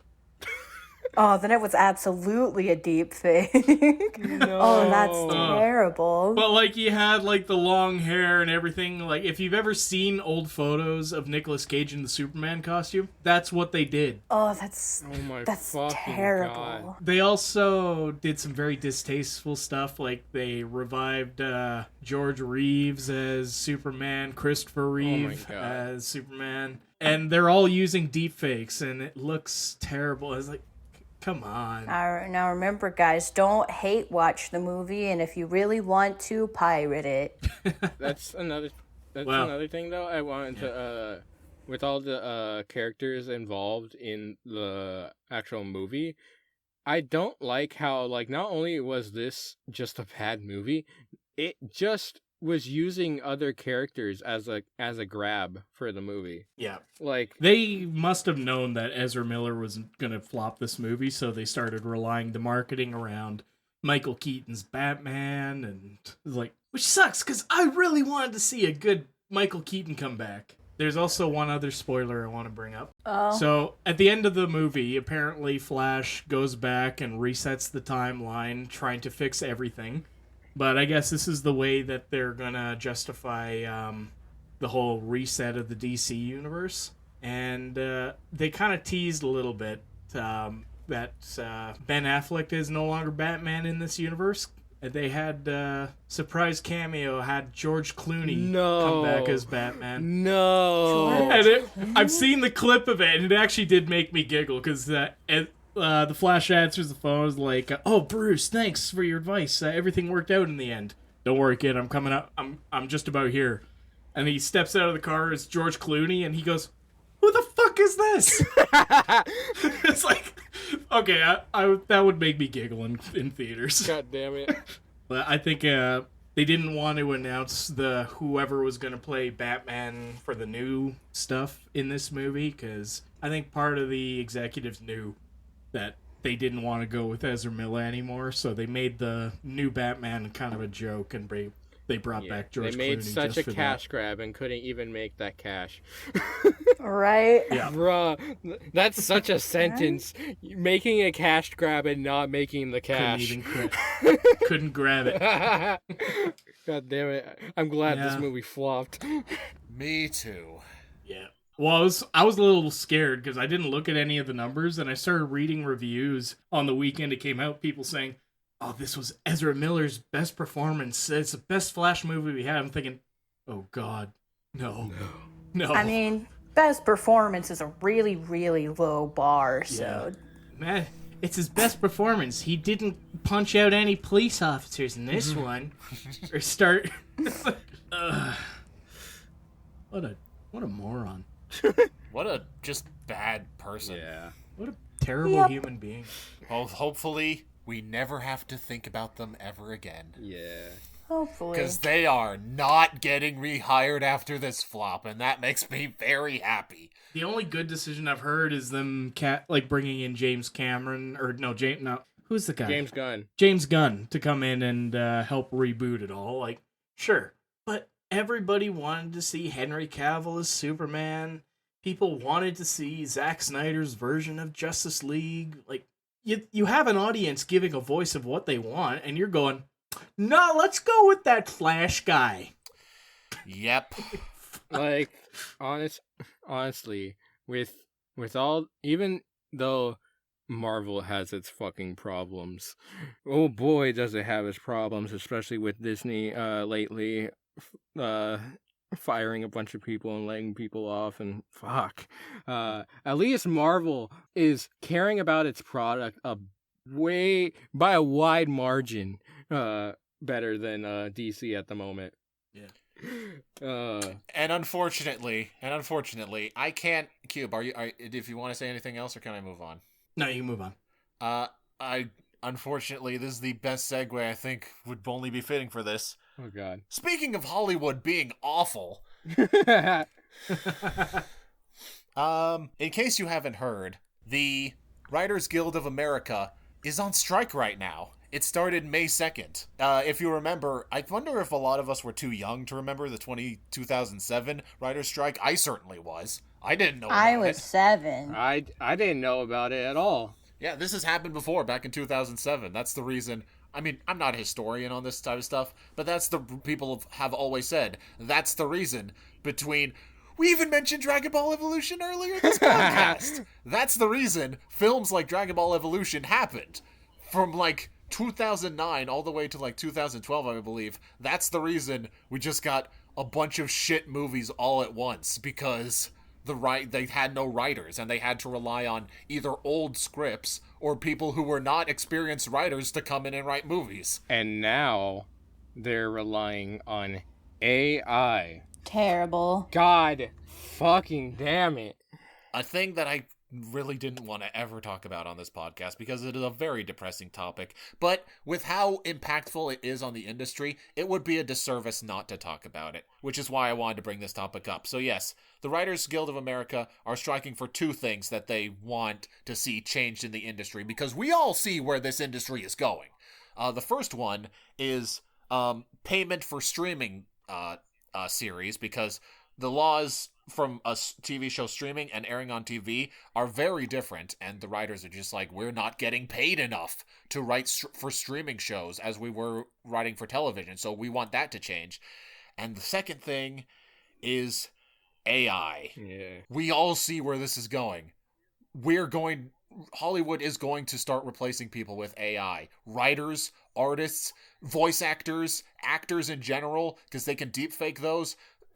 Oh, then it was absolutely a deep fake. No. Oh, that's terrible. But like he had like the long hair and everything. Like if you've ever seen old photos of Nicolas Cage in the Superman costume, that's what they did. Oh, that's Oh my that's fucking terrible. God. They also did some very distasteful stuff. Like they revived George Reeves as Superman, Christopher Reeve God. as Superman, and they're all using deepfakes, and it looks terrible. It's like, come on. Now remember, guys, don't hate watch the movie, and if you really want to, pirate it. That's another. That's Well, another thing, though. I wanted to, with all the characters involved in the actual movie, I don't like how, like, not only was this just a bad movie, it just was using other characters as a grab for the movie. Yeah. Like, They must have known that Ezra Miller was going to flop this movie, so they started relying the marketing around Michael Keaton's Batman, and like, which sucks because I really wanted to see a good Michael Keaton comeback. There's also one other spoiler I want to bring up. Oh. So at the end of the movie, apparently Flash goes back and resets the timeline, trying to fix everything. But I guess this is the way that they're gonna justify the whole reset of the DC universe. And they kind of teased a little bit that Ben Affleck is no longer Batman in this universe. They had surprise cameo, had George Clooney come back as Batman. no. And I've seen the clip of it, and it actually did make me giggle because the Flash answers the phone, is like, "Oh, Bruce, thanks for your advice. Everything worked out in the end. Don't worry, kid. I'm coming up. I'm just about here." And he steps out of the car as George Clooney, and he goes, "Who the fuck is this?" It's like, okay, I that would make me giggle in theaters. God damn it. But I think they didn't want to announce whoever was going to play Batman for the new stuff in this movie, because I think part of the executives knew that they didn't want to go with Ezra Miller anymore, so they made the new Batman kind of a joke, and they brought back George Clooney. They made such just a for cash grab and couldn't even make that cash. Right? Yeah. Bruh, that's such a sentence. Making a cash grab and not making the cash. Couldn't grab it. God damn it. I'm glad this Yeah. movie flopped. Me too. Yeah. Well, I was a little scared because I didn't look at any of the numbers, and I started reading reviews on the weekend it came out, people saying, "Oh, this was Ezra Miller's best performance. It's the best Flash movie we had." I'm thinking, oh God, no. I mean, best performance is a really, really low bar, so... Man, it's his best performance. He didn't punch out any police officers in this one, or start. What a moron. What a just bad person. Yeah. What a terrible human being. Well, hopefully we never have to think about them ever again. Yeah. Hopefully. Because they are not getting rehired after this flop, and that makes me very happy. The only good decision I've heard is them bringing in James Cameron, who's the guy? James Gunn. James Gunn to come in and help reboot it all. Like, sure, but everybody wanted to see Henry Cavill as Superman. People wanted to see Zack Snyder's version of Justice League. Like, you have an audience giving a voice of what they want, and you're going, "No, let's go with that Flash guy." Yep. Like, honestly, with all, even though Marvel has its fucking problems, oh boy does it have its problems, especially with Disney lately, firing a bunch of people and letting people off, and fuck. At least Marvel is caring about its product by a wide margin better than DC at the moment. Yeah. And unfortunately, I can't. Cube, if you want to say anything else, or can I move on? No, you can move on. Unfortunately, this is the best segue I think would only be fitting for this. Oh god. Speaking of Hollywood being awful, In case you haven't heard, the Writers Guild of America is on strike right now. It started May 2nd. If you remember, I wonder if a lot of us were too young to remember the 2007 writer's strike. I certainly was. I didn't know about it. I was 7. I didn't know about it at all. Yeah, this has happened before, back in 2007. That's the reason. I mean, I'm not a historian on this type of stuff, but that's the people have always said. That's the reason between... We even mentioned Dragon Ball Evolution earlier in this podcast. That's the reason films like Dragon Ball Evolution happened. From, 2009 all the way to, 2012, I believe. That's the reason we just got a bunch of shit movies all at once, because... they had no writers, and they had to rely on either old scripts or people who were not experienced writers to come in and write movies. And now they're relying on AI. Terrible. God fucking damn it. A thing that I really didn't want to ever talk about on this podcast because it is a very depressing topic, but with how impactful it is on the industry, it would be a disservice not to talk about it, which is why I wanted to bring this topic up. So yes, the Writers Guild of America are striking for 2 things that they want to see changed in the industry, because we all see where this industry is going. The first one is payment for streaming series, because the laws from a TV show streaming and airing on TV are very different, and the writers are just like, we're not getting paid enough to write for streaming shows as we were writing for television, so we want that to change. And the second thing is AI. Yeah. We all see where this is going. Hollywood is going to start replacing people with AI. Writers, artists, voice actors, actors in general, because they can deepfake those.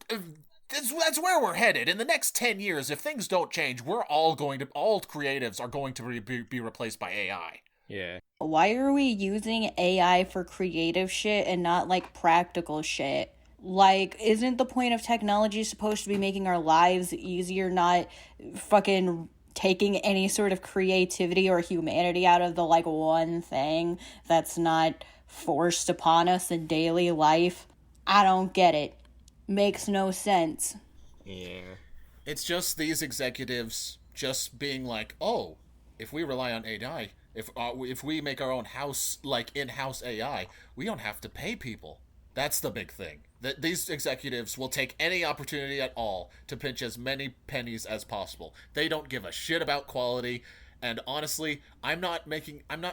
That's where we're headed. In the next 10 years, if things don't change, all creatives are going to be replaced by AI. Yeah. Why are we using AI for creative shit and not, practical shit? Isn't the point of technology supposed to be making our lives easier, not fucking taking any sort of creativity or humanity out of the, one thing that's not forced upon us in daily life? I don't get it. Makes no sense. Yeah. It's just these executives just being like, oh, if we rely on AI, if we make our own house, in-house AI, we don't have to pay people. That's the big thing. That these executives will take any opportunity at all to pinch as many pennies as possible. They don't give a shit about quality. And honestly, I'm not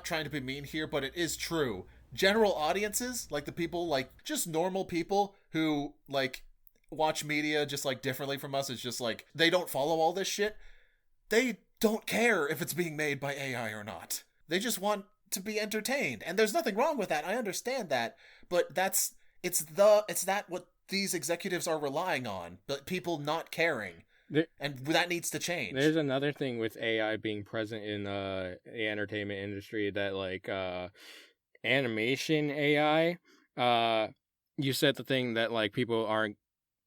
trying to be mean here, but it is true. General audiences, the people, just normal people who, watch media just, differently from us, it's just, they don't follow all this shit. They don't care if it's being made by AI or not. They just want to be entertained. And there's nothing wrong with that. I understand that. But it's that what these executives are relying on, but people not caring. And that needs to change. There's another thing with AI being present in the entertainment industry that, animation AI, you said the thing that people aren't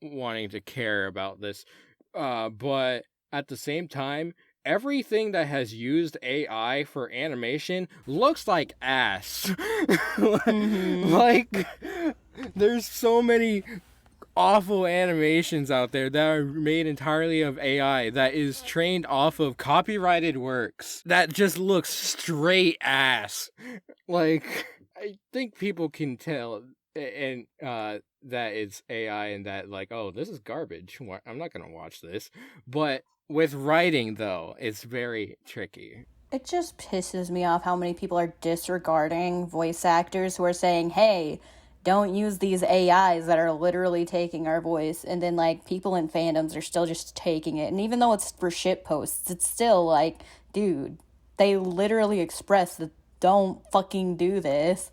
wanting to care about this, but at the same time, everything that has used AI for animation looks like ass. There's so many awful animations out there that are made entirely of AI that is trained off of copyrighted works that just looks straight ass. I think people can tell and that it's AI and that oh, this is garbage. I'm not gonna watch this. But with writing though, it's very tricky. It just pisses me off how many people are disregarding voice actors who are saying, hey, don't use these AIs that are literally taking our voice. And then, people in fandoms are still just taking it. And even though it's for shit posts, it's still dude, they literally express that don't fucking do this.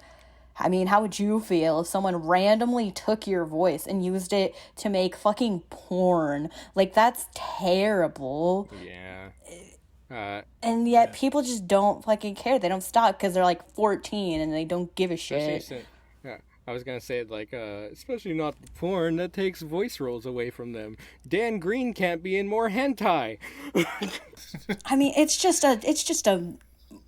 I mean, how would you feel if someone randomly took your voice and used it to make fucking porn? That's terrible. Yeah. And yet people just don't fucking care. They don't stop because they're 14 and they don't give a shit. I was gonna say especially not the porn that takes voice roles away from them. Dan Green can't be in more hentai. I mean, it's just a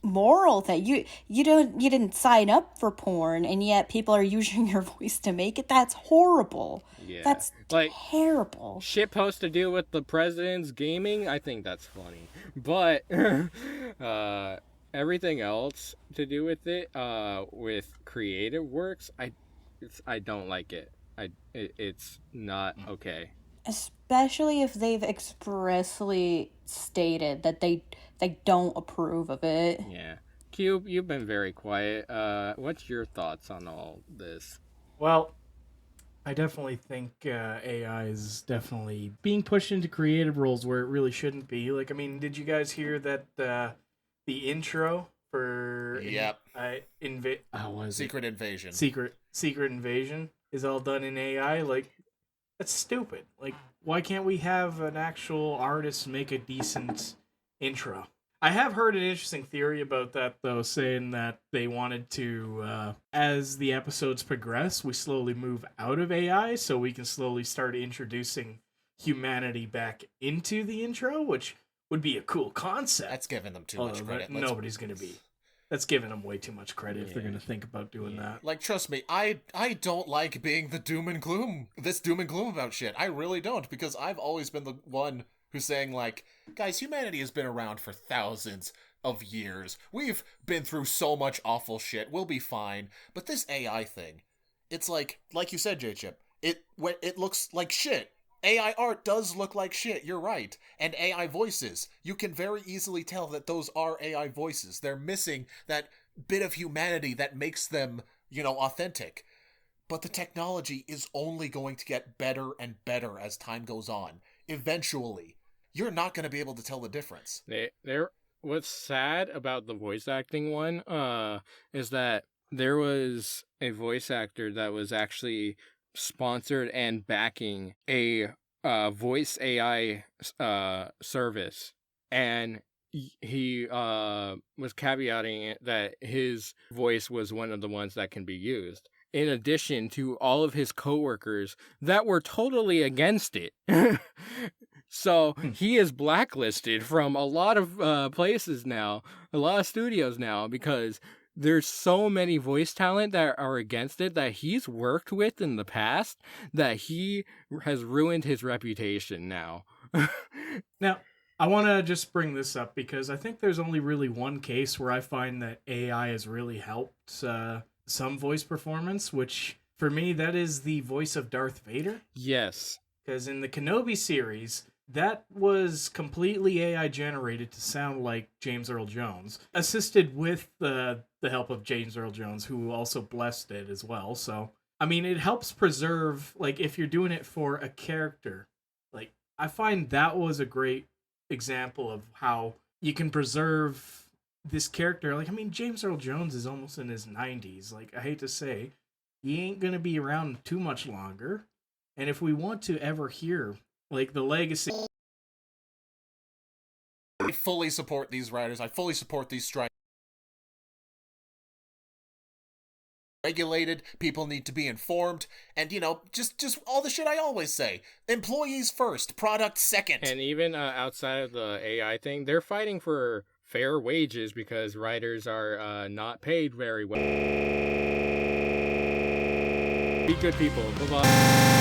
moral thing. You didn't sign up for porn, and yet people are using your voice to make it. That's horrible. Yeah. That's like terrible. shit post to do with the president's gaming. I think that's funny, but everything else to do with it, with creative works, I don't like it. It's not okay. Especially if they've expressly stated that they don't approve of it. Yeah. Cube, you've been very quiet. What's your thoughts on all this? Well, I definitely think AI is definitely being pushed into creative roles where it really shouldn't be. Like, I mean, did you guys hear that the intro for Yep. Secret Invasion. Secret Invasion is all done in AI? Like, that's stupid. Like, why can't we have an actual artist make a decent intro? I have heard an interesting theory about that, though, saying that they wanted to, as the episodes progress, we slowly move out of AI so we can slowly start introducing humanity back into the intro, which would be a cool concept. That's giving them too much credit. Nobody's going to be. That's giving them way too much credit if they're going to think about doing that. Like, trust me, I don't like being the doom and gloom about shit. I really don't, because I've always been the one who's saying, like, guys, humanity has been around for thousands of years. We've been through so much awful shit. We'll be fine. But this AI thing, it's like you said, J-Chip, it looks like shit. AI art does look like shit, you're right. And AI voices, you can very easily tell that those are AI voices. They're missing that bit of humanity that makes them, authentic. But the technology is only going to get better and better as time goes on. Eventually, you're not going to be able to tell the difference. What's sad about the voice acting one is that there was a voice actor that was actually sponsored and backing a voice AI service, and he was caveating it that his voice was one of the ones that can be used, in addition to all of his coworkers that were totally against it. So he is blacklisted from a lot of places now, a lot of studios now, because there's so many voice talent that are against it that he's worked with in the past that he has ruined his reputation now. Now, I want to just bring this up because I think there's only really one case where I find that AI has really helped some voice performance, which for me, that is the voice of Darth Vader. Yes. Because in the Kenobi series, that was completely AI generated to sound like James Earl Jones, assisted with the help of James Earl Jones, who also blessed it as well. So, I mean, it helps preserve, like, if you're doing it for a character, like, I find that was a great example of how you can preserve this character. Like, I mean, James Earl Jones is almost in his 90s. Like, I hate to say, he ain't gonna be around too much longer. And if we want to ever hear, like, the legacy... I fully support these writers. I fully support these strikes. Regulated, people need to be informed, and just all the shit I always say. Employees first, product second. And even outside of the AI thing, they're fighting for fair wages because writers are not paid very well. Be good people. Bye-bye.